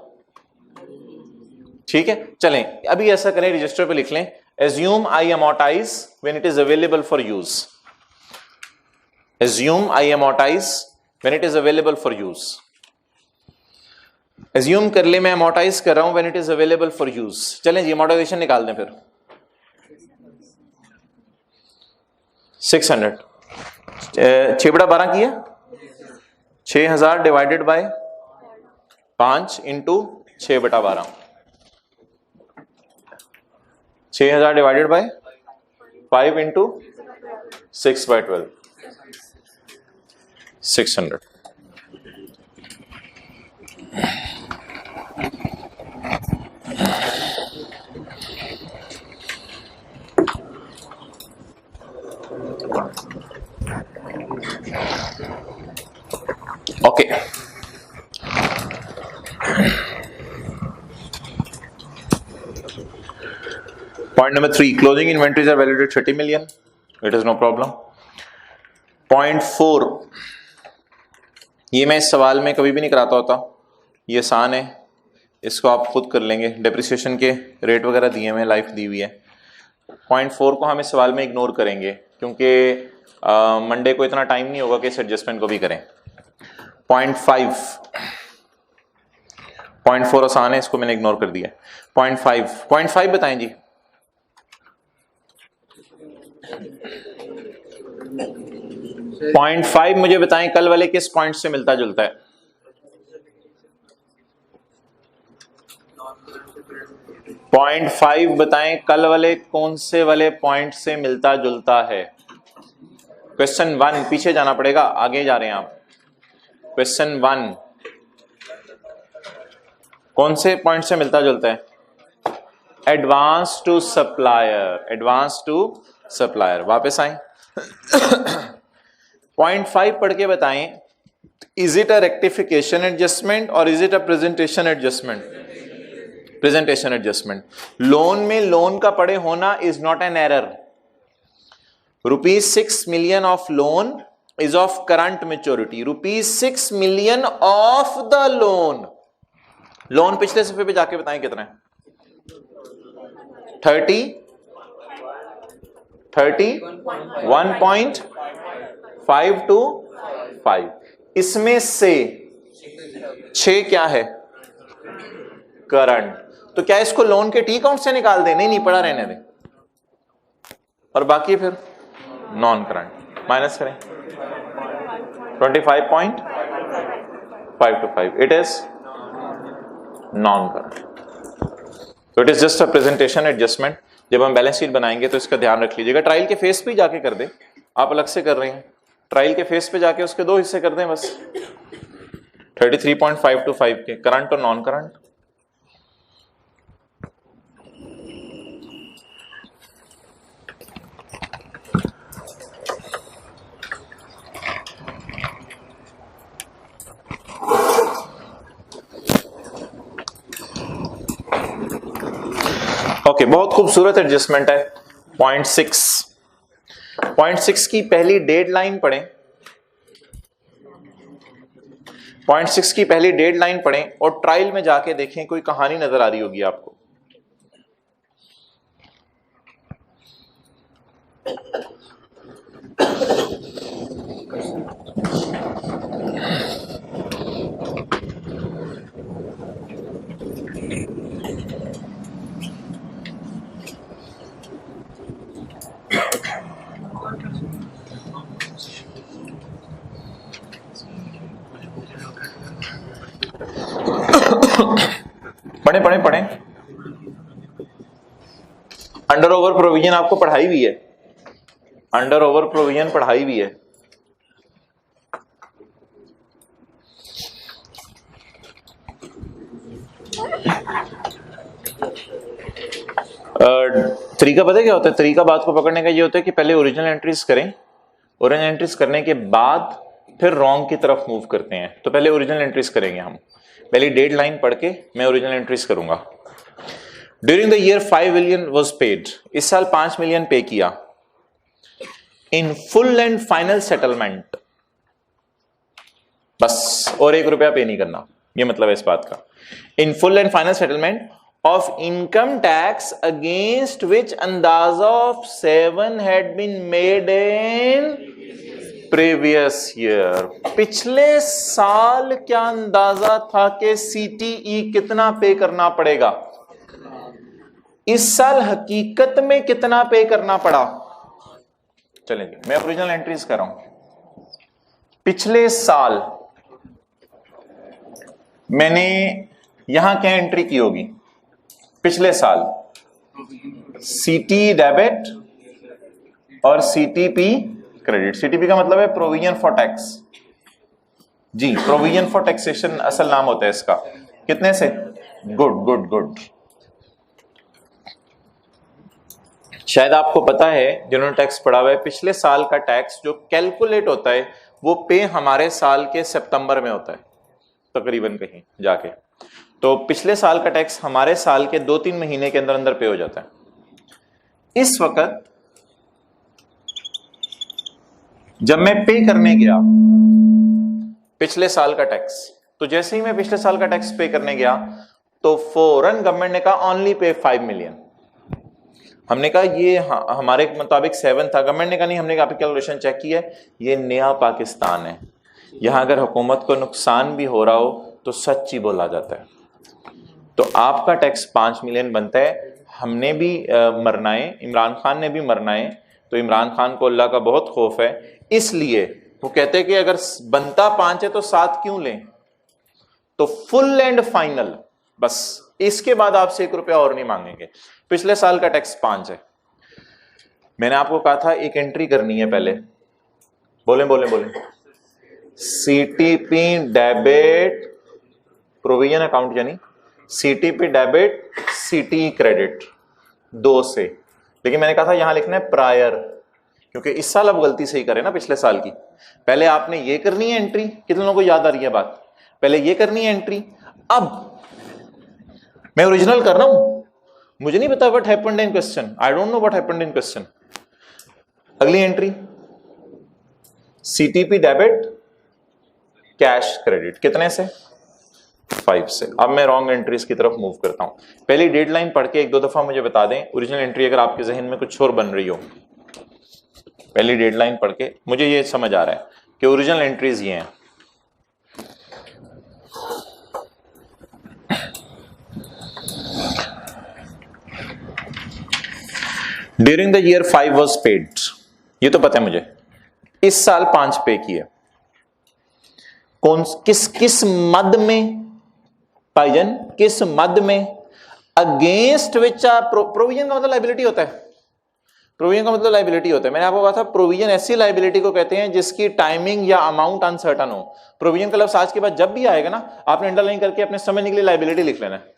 ठीक है, चलें अभी ऐसा करें, रजिस्टर पे लिख लें assume I amortize when it is available for use. Assume I amortize when it is available for use. Assume कर ले मैं amortize कर रहा हूं when it is available for use. चलें जी amortization निकाल दें फिर। 600 6/12 किया, 6000 divided by 5 into 6/12, 6000 divided by 5 into 6/12, 600। Okay, point number 3, closing inventories are valued at 30 million. It is no problem. Point 4, ये मैं इस सवाल में कभी भी नहीं कराता होता, ये आसान है, इसको आप खुद कर लेंगे। डेप्रिसिएशन के रेट वगैरह दिए हुए हैं, लाइफ दी हुई है। Point 4 को हम इस सवाल में इग्नोर करेंगे क्योंकि मंडे को इतना टाइम नहीं होगा कि इस एडजस्टमेंट को भी करें। Point 4 आसान है, इसको मैंने इग्नोर कर दिया। Point 5 बताएं जी। Point 5 मुझे बताएं कल वाले किस पॉइंट से मिलता जुलता है? Point 5 बताएं कल वाले कौन से वाले पॉइंट से मिलता जुलता है? क्वेश्चन 1, पीछे जाना पड़ेगा, आगे जा रहे हैं आप। क्वेश्चन 1 कौन से पॉइंट से मिलता जुलता है? Advance to supplier, advance to supplier. वापस आए, Point 5 पढ़ के बताएं, is it a rectification adjustment or is it a presentation adjustment? Presentation adjustment. Loan में लोन का पड़े होना is not an error. ₹6 million of loan is of current maturity, ₹6 million of the loan. Loan पिछले सफे पे जाके बताएं कितना है? 1.525। इसमें से 6 क्या है? करंट। तो क्या इसको लोन के टी काउंट से निकाल दें? नहीं, पड़ा रहने दें, और बाकी फिर नॉन करंट माइनस करें। 25.525 इट इज नॉन करंट। तो it is just a presentation adjustment. जब हम बैलेंस शीट बनाएंगे तो इसका ध्यान रख लीजिएगा। ट्रायल के फेस पे जाके कर दें, आप अलग से कर रहे हैं, ट्रायल के फेस पे जाके उसके 2 हिस्से कर दें बस, 33.525 के करंट और नॉन करंट। ओके, बहुत खूबसूरत एडजस्टमेंट है। 0.6 की पहली डेड लाइन पढ़ें, 0.6 की पहली डेड लाइन पढ़ें और ट्रायल में जाके देखें कोई कहानी नजर आ रही होगी आपको। पढ़े अंडर ओवर प्रोविजन आपको पढ़ाई हुई है, अंडर ओवर प्रोविजन पढ़ाई हुई है। तरीका पता है क्या होता है? तरीका बात को पकड़ने का ये होता है कि पहले ओरिजिनल एंट्रीज करें, ओरिजिनल एंट्रीज करने के बाद फिर रॉन्ग की तरफ मूव करते हैं। तो पहले ओरिजिनल एंट्रीज करेंगे हम, पहले डेड लाइन पढ़ के मैं ओरिजिनल एंट्रीज करूंगा। During the year 5 million was paid, इस साल 5 million पे किया। इन फुल एंड फाइनल सेटलमेंट, बस और ₹1 पे नहीं करना, ये मतलब है इस बात का। In full and final settlement of income tax against which अंदाजा of 7 had been made in previous year. पिछले साल क्या अंदाजा था कि सीटीई कितना पे करना पड़ेगा, इस साल हकीकत में कितना पे करना पड़ा। चलेंगे, मैं ओरिजिनल एंट्रीज कर रहा हूं। पिछले साल मैंने यहां क्या एंट्री की होगी? पिछले साल सीटी डेबिट और सीटीपी क्रेडिट। सीटीपी का मतलब है प्रोविजन फॉर टैक्स, जी प्रोविजन फॉर टैक्सेशन असल नाम होता है इसका। कितने से? Good good good. शायद आपको पता है जिन्होंने टैक्स पढ़ा हुआ है, पिछले साल का टैक्स जो कैलकुलेट होता है वो पे हमारे साल के सितंबर में होता है तकरीबन कहीं जाके। तो पिछले साल का टैक्स हमारे साल के 2-3 महीने के अंदर अंदर पे हो जाता है। इस वक्त जब मैं पे करने गया पिछले साल का टैक्स, तो जैसे ही मैं पिछले साल का टैक्स पे करने गया तो फौरन गवर्नमेंट ने कहा ओनली पे 5 million। हमने कहा ये हमारे मुताबिक 7 था, गवर्नमेंट ने कहा नहीं, हमने कहा कैलकुलेशन चेक की है, ये नया पाकिस्तान है, यहां अगर हुकूमत को नुकसान भी हो रहा हो तो सच ही बोला जाता है। तो आपका टैक्स 5 million बनता है। हमने भी मरना है, इमरान खान ने भी मरना है, तो इमरान खान को अल्लाह का बहुत खौफ है, इसलिए वो कहते हैं कि अगर बनता 5 है तो 7 क्यों लें। तो फुल एंड फाइनल, बस इसके बाद आपसे ₹1 और नहीं मांगेंगे। पिछले साल का टैक्स 5 है। मैंने आपको कहा था एक एंट्री करनी है पहले, बोले बोले बोले, सीटीपी डेबिट प्रोविजन अकाउंट, यानी सीटीपी डेबिट सीटी क्रेडिट 2 से। लेकिन मैंने कहा था यहां लिखना है प्रायर, क्योंकि इस साल अब गलती से ही करें ना पिछले साल की। पहले आपने ये करनी है एंट्री, कितने लोगों को याद आ रही है बात? पहले ये करनी है एंट्री। अब मैं ओरिजिनल कर रहा हूं, मुझे नहीं पता what happened in question, I don't know what happened in question. अगली entry CTP debit, cash credit, कितने से? 5 से। अब मैं रॉन्ग एंट्रीज की तरफ मूव करता हूं। पहली डेडलाइन पढ़ के एक दो दफा मुझे बता दें ओरिजिनल एंट्री अगर आपके जहन में कुछ और बन रही हो। पहली डेडलाइन पढ़ के मुझे ये समझ आ रहा है कि ओरिजिनल एंट्रीज ये हैं। During the year 5 was paid, ये तो पता है मुझे। इस साल 5 पे किए। कौन किस मद में भाईजान, किस मद में? अगेंस्ट विच प्रोविजन का मतलब लाइबिलिटी होता है। प्रोविजन का मतलब लाइबिलिटी होता है। मैंने आपको कहा था प्रोविजन ऐसी लाइबिलिटी को कहते हैं जिसकी टाइमिंग या अमाउंट अनसर्टन हो। प्रोविजन का लफ्ज आज के बाद जब भी आएगा ना, आपने अंडरलाइन करके अपने समझने के लिए लाइबिलिटी लिख लेना है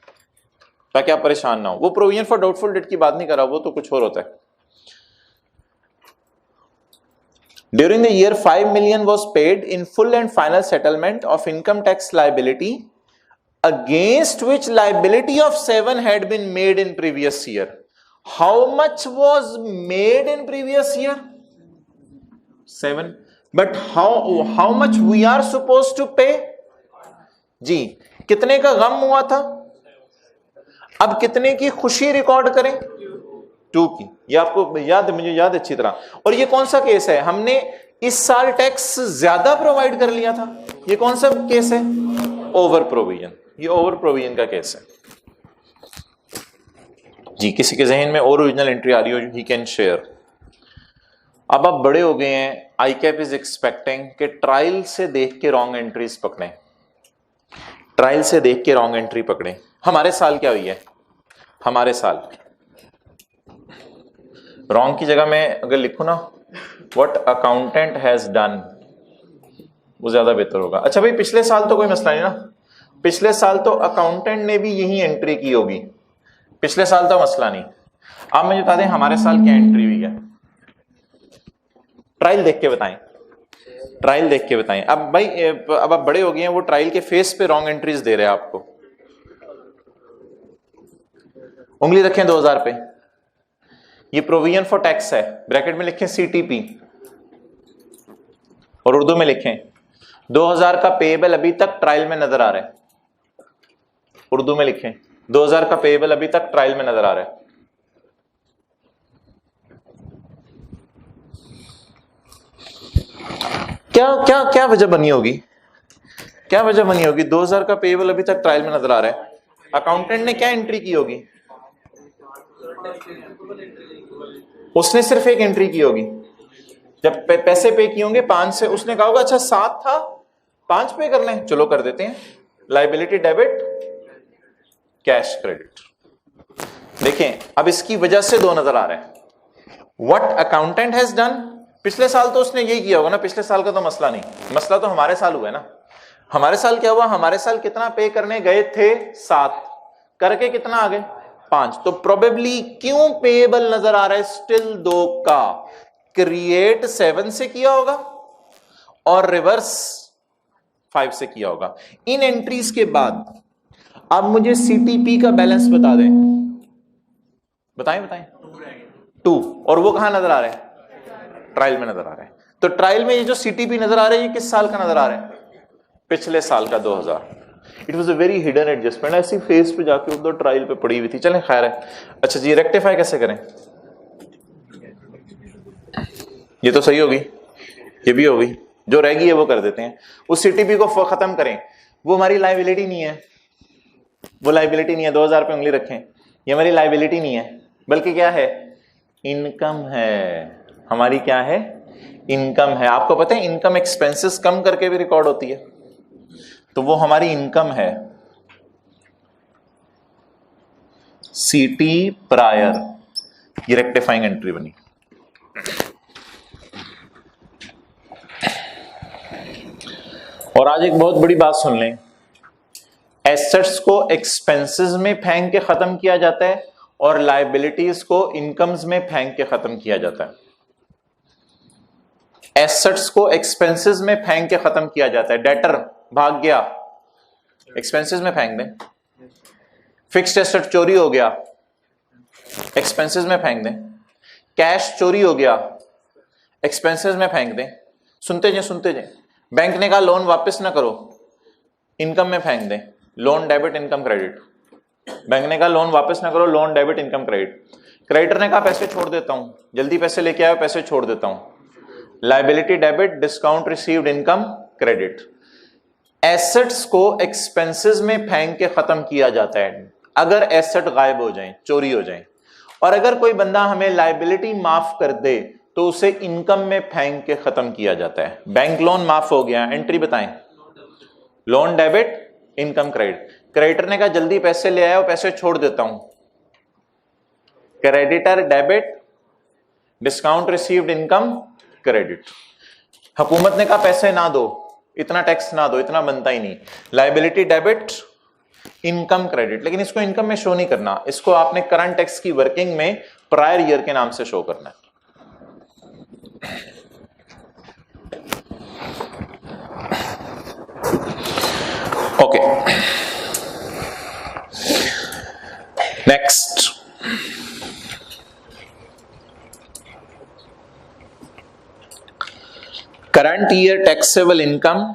ताकि आप परेशान ना हो। वो प्रोविजन फॉर डाउटफुल डेट की बात नहीं कर रहा, वो तो कुछ और होता है। During the year 5 million was paid in full and final settlement of income tax liability against which liability of 7 had been made in previous year. How much was made in previous year? 7. But how much we are supposed to pay? जी, कितने का गम हुआ था? अब कितने की खुशी record करें? 2 की। ये आपको याद है, मुझे याद अच्छी तरह। और ये कौन सा केस है? हमने इस साल टैक्स ज्यादा प्रोवाइड कर लिया था। ये कौन सा केस है? Over provision. ये ओवर प्रोविजन का केस है जी। किसी के जहन में और ओरिजिनल एंट्री आ रही हो, ही कैन शेयर। अब आप बड़े हो गए हैं, आई कैप इज एक्सपेक्टिंग कि ट्रायल से देख के रॉन्ग एंट्रीज पकड़ें। ट्रायल से देख के रॉन्ग एंट्री पकड़ें। हमारे साल क्या हुई है? हमारे साल रॉन्ग की जगह मैं अगर लिखूं ना व्हाट अकाउंटेंट हैज डन, वो ज्यादा बेहतर होगा। अच्छा भाई, पिछले साल तो कोई मसला नहीं ना, पिछले साल तो अकाउंटेंट ने भी यही एंट्री की होगी, पिछले साल तो मसला नहीं। आप मुझे बता दें हमारे साल क्या एंट्री हुई है? ट्रायल देख के बताएं, ट्रायल देख के बताएं। अब भाई अब आप बड़े हो गए हैं, वो ट्रायल के फेस पे रॉन्ग एंट्रीज दे रहे हैं आपको। उंगली रखें 2000 पे। ये प्रोविजन फॉर टैक्स है, ब्रैकेट में लिखें CTP और उर्दू में लिखें 2000 का पेएबल अभी तक ट्रायल में नजर आ रहा है। उर्दू में लिखें 2000 का पेएबल अभी तक ट्रायल में नजर आ रहा है। क्या क्या क्या वजह बनी होगी? क्या वजह बनी होगी? 2000 का पेएबल अभी तक ट्रायल में नजर आ रहा है। अकाउंटेंट ने क्या एंट्री की होगी? उसने सिर्फ एक एंट्री की होगी। जब पैसे पे किए होंगे 5 से, उसने कहा होगा अच्छा 7 था, 5 पे करना है, चलो कर देते हैं। Liability debit, cash credit. देखें अब इसकी वजह से 2 नजर आ रहे हैं। व्हाट अकाउंटेंट हैज डन, पिछले साल तो उसने यही किया होगा ना, पिछले साल का तो मसला नहीं, मसला तो हमारे साल हुआ है ना। हमारे साल क्या हुआ? हमारे साल कितना पे करने गए थे? 7, करके कितना आ गए? 5। तो प्रोबेबली क्यों पेएबल नजर आ रहा है स्टिल 2 का? क्रिएट 7 से किया होगा और रिवर्स 5 से किया होगा। इन एंट्रीज के बाद अब मुझे CTP का बैलेंस बता दें। बताएं बताएं। 2। और वो कहां नजर आ रहा है? ट्रायल में नजर आ रहा है। तो ट्रायल में ये जो CTP नजर आ रहा है, ये किस साल का नजर आ रहा है? पिछले साल का 2000। It was a very hidden adjustment, ऐसी फेस पे जाके उधर ट्रायल पे पड़ी हुई थी। चलें खैर है। अच्छा जी, रेक्टिफाई कैसे करें? ये तो सही होगी, ये भी होगी, जो रह गई है वो कर देते हैं। उस CTP को खत्म करें, वो हमारी लाइबिलिटी नहीं है, वो लाइबिलिटी नहीं है। 2000 पे उंगली रखें, ये हमारी लाइबिलिटी नहीं है, बल्कि क्या है? इनकम है। हमारी क्या है? इनकम है। आपको पता है इनकम एक्सपेंसेस कम करके भी रिकॉर्ड होती है, तो वो हमारी इनकम है। CT प्रायर, ये रेक्टिफाइंग एंट्री बनी। और आज एक बहुत बड़ी बात सुन लें, एसेट्स को एक्सपेंसेस में फेंक के खत्म किया जाता है और लायबिलिटीज को इनकम्स में फेंक के खत्म किया जाता है। एसेट्स को एक्सपेंसेस में फेंक के खत्म किया जाता है। डेटर भाग गया, एक्सपेंसेस में फेंक दें। फिक्स्ड एसेट चोरी हो गया, एक्सपेंसेस में फेंक दें। कैश चोरी हो गया, एक्सपेंसेस में फेंक दें। सुनते जाए। बैंक ने कहा लोन वापस ना करो, इनकम में फेंक दें, loan debit income credit. Bank ने कहा लोन वापस ना करो, loan debit income credit. Creditor ने कहा पैसे छोड़ देता हूं, जल्दी पैसे लेके आयो, पैसे छोड़ देता हूं, liability debit, discount received income credit. Assets को एक्सपेंसेस में फेंक के खत्म किया जाता है अगर एसेट गायब हो जाए, चोरी हो जाए। और अगर कोई बंदा हमें लायबिलिटी माफ कर दे तो उसे इनकम में फेंक के खत्म किया जाता है। बैंक लोन माफ हो गया, एंट्री बताएं, loan debit income credit. Creditor ने कहा जल्दी पैसे ले आया, पैसे छोड़ देता हूं, creditor debit, discount received income credit. हुकूमत ने कहा पैसे ना दो, इतना टैक्स ना दो, इतना बनता ही नहीं, लायबिलिटी डेबिट इनकम क्रेडिट। लेकिन इसको इनकम में शो नहीं करना, इसको आपने करंट टैक्स की वर्किंग में प्रायर ईयर के नाम से शो करना है। Okay, next, current year taxable income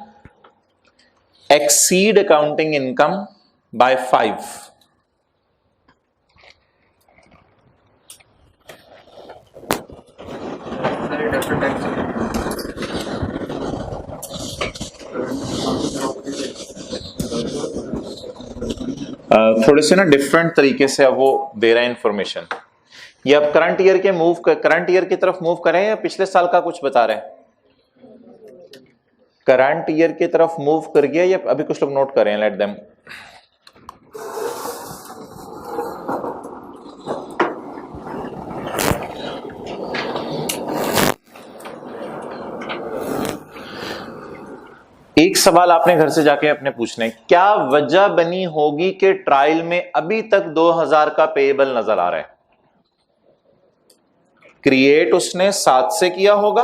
exceed accounting income by 5। थोड़े से ना डिफरेंट तरीके से अब वो दे रहा है इंफॉर्मेशन। ये अब करंट ईयर की तरफ मूव करें या पिछले साल का कुछ बता रहे हैं? करंट ईयर की तरफ मूव कर गया या अभी कुछ लोग नोट कर रहे हैं? Let them. एक सवाल आपने घर से जाके अपने पूछना है, क्या वजह बनी होगी कि ट्रायल में अभी तक 2000 का पेएबल नजर आ रहा है? क्रिएट उसने 7 से किया होगा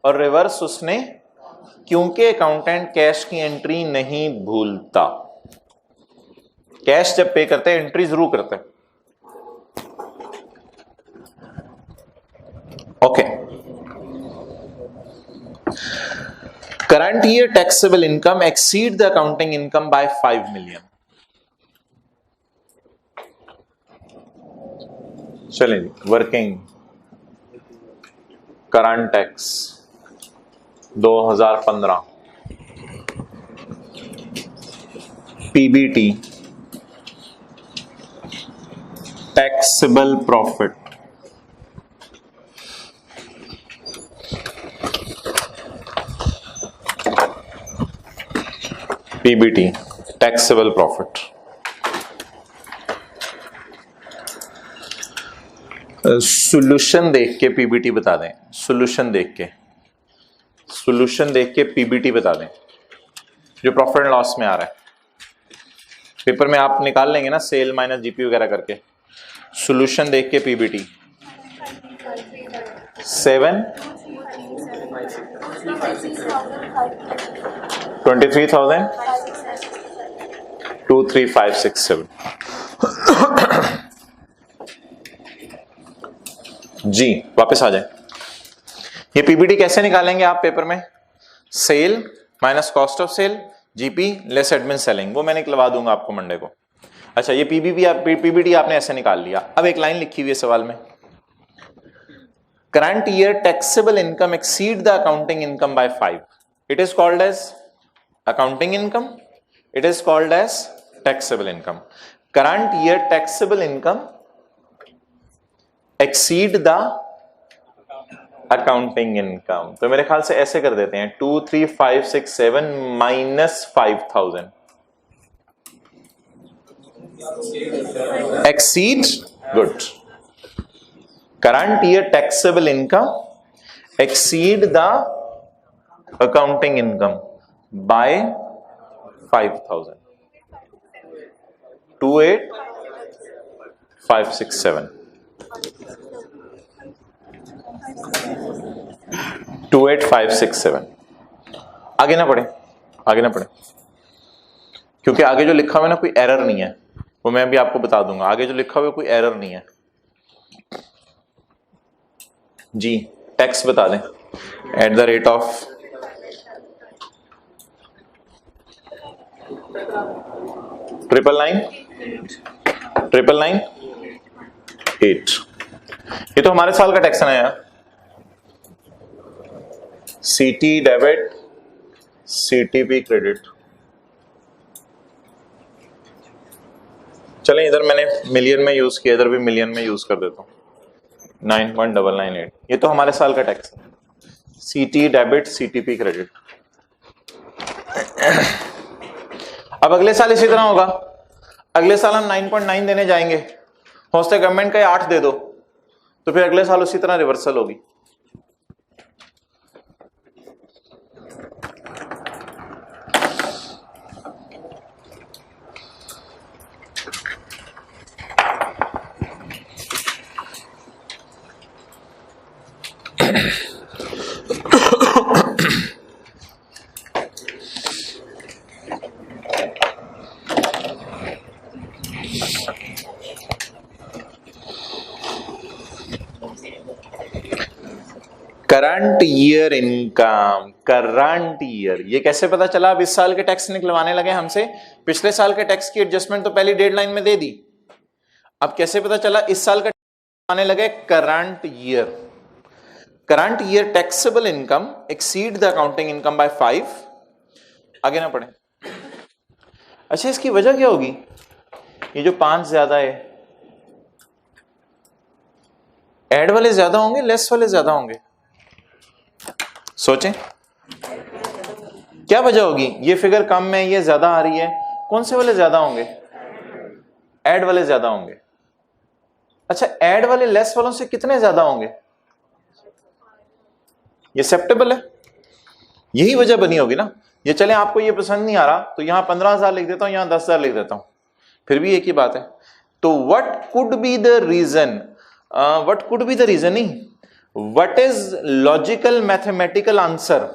और रिवर्स उसने, क्योंकि अकाउंटेंट कैश की एंट्री नहीं भूलता। कैश जब पे करते हैं एंट्री जरूर करते हैं। Okay, current year taxable income exceed the accounting income by 5 million. चलिए, working current tax 2015, PBT taxable profit, PBT taxable profit. Solution देख के पीबीटी बता दें, सॉल्यूशन देख के पीबीटी बता दें जो प्रॉफिट एंड लॉस में आ रहा है। पेपर में आप निकाल लेंगे ना सेल माइनस जीपी वगैरह करके। सॉल्यूशन देख के पीबीटी 7 23,000 23567। जी वापस आ जाए। ये पीबीटी कैसे निकालेंगे आप पेपर में? Sale minus cost of sale, GP less admin selling, वो मैं निकलवा दूंगा आपको मंडे को। अच्छा, ये पीबीटी आपने ऐसे निकाल लिया। अब एक लाइन लिखी हुई है सवाल में, current year taxable income exceed the accounting income by 5। It is called as accounting income, it is called as taxable income. Current year taxable income exceed the accounting income. तो मेरे ख्याल से ऐसे कर देते हैं 23567 minus 5000 exceed, good. Current year taxable income exceed the accounting income by 5000, 28567 28567। आगे ना पढ़े, क्योंकि आगे जो लिखा हुआ है ना कोई एरर नहीं है, वो मैं भी आपको बता दूंगा। आगे जो लिखा हुआ है कोई एरर नहीं है। जी टैक्स बता दें, at the rate of triple nine eight. ये तो हमारे साल का टैक्स है ना यार। सीटी डेबिट, सीटीपी क्रेडिट। चलें, इधर मैंने मिलियन में यूज किया, इधर भी मिलियन में यूज कर देता हूं। 9.998, ये तो हमारे साल का टैक्स है। सीटी डेबिट, सीटीपी क्रेडिट। अब अगले साल इसी तरह होगा। अगले साल हम 9.9 देने जाएंगे, हो सकता है गवर्नमेंट का 8 दे दो, तो फिर अगले साल उसी तरह रिवर्सल होगी। Current year income, current year, ये कैसे पता चला? अब इस साल के टैक्स निकलवाने लगे हमसे, पिछले साल के टैक्स की एडजस्टमेंट तो पहली डेडलाइन में दे दी। अब कैसे पता चला इस साल का आने लगे? Current year. Current year taxable income exceed the accounting income by 5। आगे ना पढ़े। अच्छा, इसकी वजह क्या होगी? ये जो 5 ज्यादा है, ऐड वाले ज्यादा होंगे, लेस वाले ज्यादा होंगे? सोचें क्या वजह होगी? ये फिगर कम में, ये ज्यादा आ रही है, कौन से वाले ज्यादा होंगे? ऐड वाले ज्यादा होंगे। अच्छा, ऐड वाले लेस वालों से कितने ज्यादा होंगे? ये एक्सेप्टेबल है, यही वजह बनी होगी ना। ये चले आपको ये पसंद नहीं आ रहा तो यहां 15,000 लिख देता हूं, यहां 10,000 लिख देता हूं, फिर भी एक ही बात है। तो what could be the reason? What could be the reason नहीं, what is logical mathematical answer?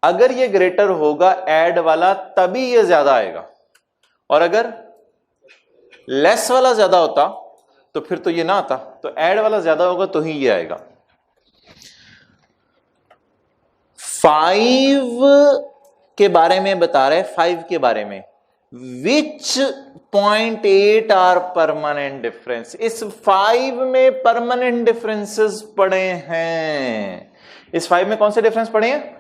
अगर ये ग्रेटर होगा ऐड वाला तभी ये ज्यादा आएगा, और अगर लेस वाला ज्यादा होता तो फिर तो ये ना आता। तो ऐड वाला ज्यादा होगा तो ही ये आएगा। 5 के बारे में बता रहे, 5 के बारे में, विच 0.8 आर परमानेंट डिफरेंस। इस 5 में परमानेंट डिफरेंसेस पड़े हैं। इस 5 में कौन से डिफरेंस पड़े हैं?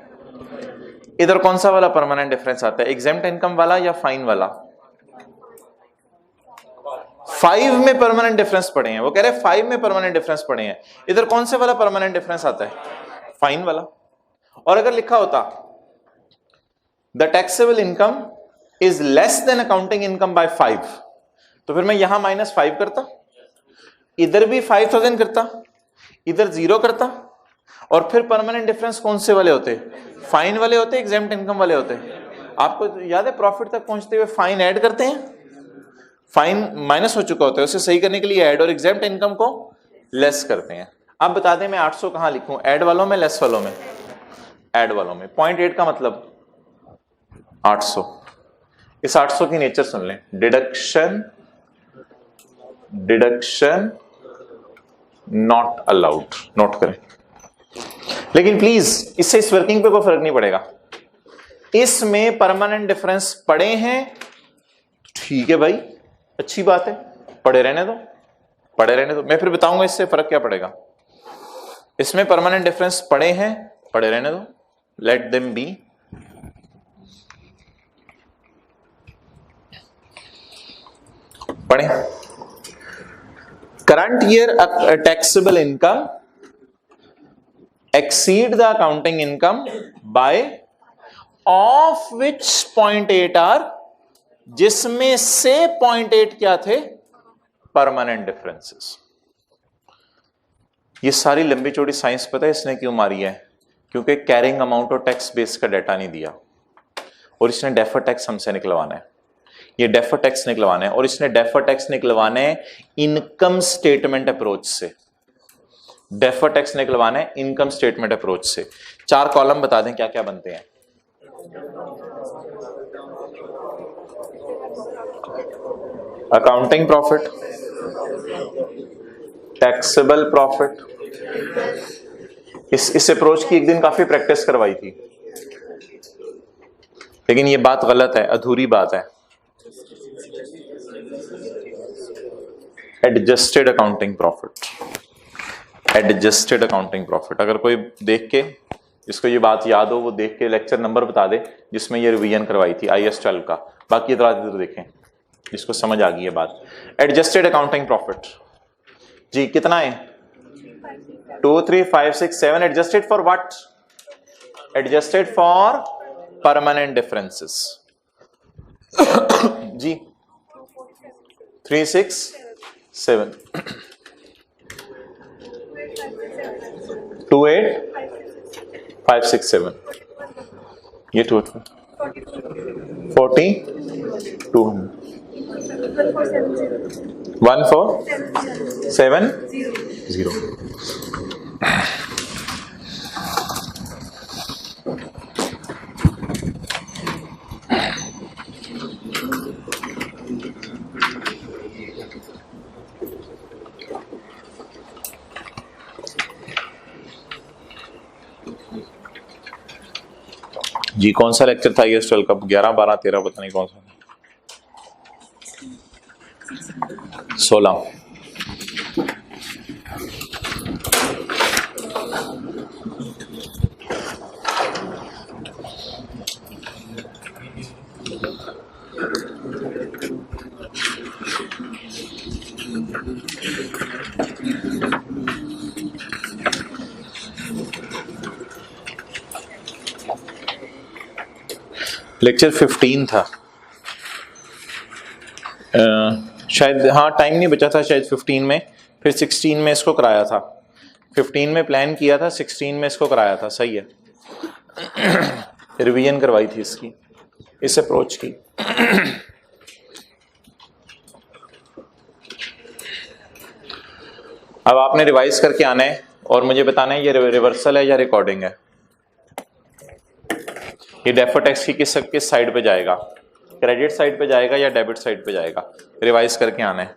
इधर कौन सा वाला परमानेंट डिफरेंस आता है? एग्जेम्प्ट इनकम वाला या फाइन वाला? 5 में परमानेंट डिफरेंस पड़े हैं। वो कह रहे 5 में परमानेंट डिफरेंस पड़े हैं। इधर कौन से वाला परमानेंट डिफरेंस आता है? फाइन वाला। और अगर लिखा होता the taxable income is less than accounting income by 5, तो फिर मैं यहां -5 करता, इधर भी 5,000 करता, इधर 0 करता, और फिर परमानेंट डिफरेंस कौन से वाले होते? फाइन वाले होते, एग्जेम्प्ट इनकम वाले होते। आपको याद है प्रॉफिट तक पहुंचते हुए फाइन ऐड करते हैं, फाइन माइनस हो चुका होता है, उसे सही करने के लिए ऐड, और एग्जेम्प्ट इनकम को लेस करते हैं। अब बता दें मैं 800 कहां लिखूं, ऐड वालों में लेस वालों में? ऐड वालों में। 0.8 का मतलब 800। इस 800 की नेचर सुन लें, deduction, deduction not allowed, note करें। लेकिन प्लीज इससे इस वर्किंग पे कोई फर्क नहीं पड़ेगा। इसमें परमानेंट डिफरेंस पड़े हैं, ठीक है भाई, अच्छी बात है, पड़े रहने दो, पड़े रहने दो। मैं फिर बताऊंगा इससे फर्क क्या पड़ेगा। इसमें परमानेंट डिफरेंस पड़े हैं, पड़े रहने दो, लेट देम बी। पढ़े, current year taxable income exceed the accounting income by, of which 0.8 are, जिसमें से 0.8 क्या थे? Permanent differences. ये सारी लंबी चौड़ी साइंस पता है इसने क्यों मारी है? क्योंकि कैरिंग अमाउंट और टैक्स बेस का डाटा नहीं दिया, और इसने डेफर टैक्स हमसे निकलवाना है। ये डेफर टैक्स निकलवाना है, और इसने डेफर टैक्स निकलवाना है इनकम स्टेटमेंट अप्रोच से। डेफर टैक्स निकलवाना है इनकम स्टेटमेंट अप्रोच से। 4 कॉलम बता दें क्या क्या बनते हैं। अकाउंटिंग प्रॉफिट, टैक्सेबल प्रॉफिट, इस अप्रोच की एक दिन काफी प्रैक्टिस करवाई थी, लेकिन ये बात गलत है, अधूरी बात है। Adjusted accounting profit, adjusted accounting profit. अगर कोई देख के जिसको ये बात याद हो वो देख के लेक्चर नंबर बता दे जिसमें ये रिवीजन करवाई थी IAS 12 का, बाकी इधर देखें जिसको समझ आ गई है बात। एडजस्टेड अकाउंटिंग प्रॉफिट जी कितना है? 2 3 5 6 7। Adjusted for what? Adjusted for permanent differences जी। 3 6 7 2 8 5 6 7 ये 2 40 200 1 4 7 0। जी कौन सा लेक्चर था IAS 12 का? 11 12 13 पता नहीं कौन सा था। 16। लेक्चर 15 था शायद, हाँ टाइम नहीं बचा था शायद 15 में, फिर 16 में इसको कराया था। 15 में प्लान किया था, 16 में इसको कराया था, सही है। रिवीजन करवाई थी इसकी, इस अप्रोच की। अब आपने रिवाइज करके आना है और मुझे बताना है ये रिवर्सल है या रिकॉर्डिंग है। ये डेफर्ड टैक्स की किस साइड पे जाएगा? क्रेडिट साइड पे जाएगा या डेबिट साइड पे जाएगा? रिवाइज करके आना है।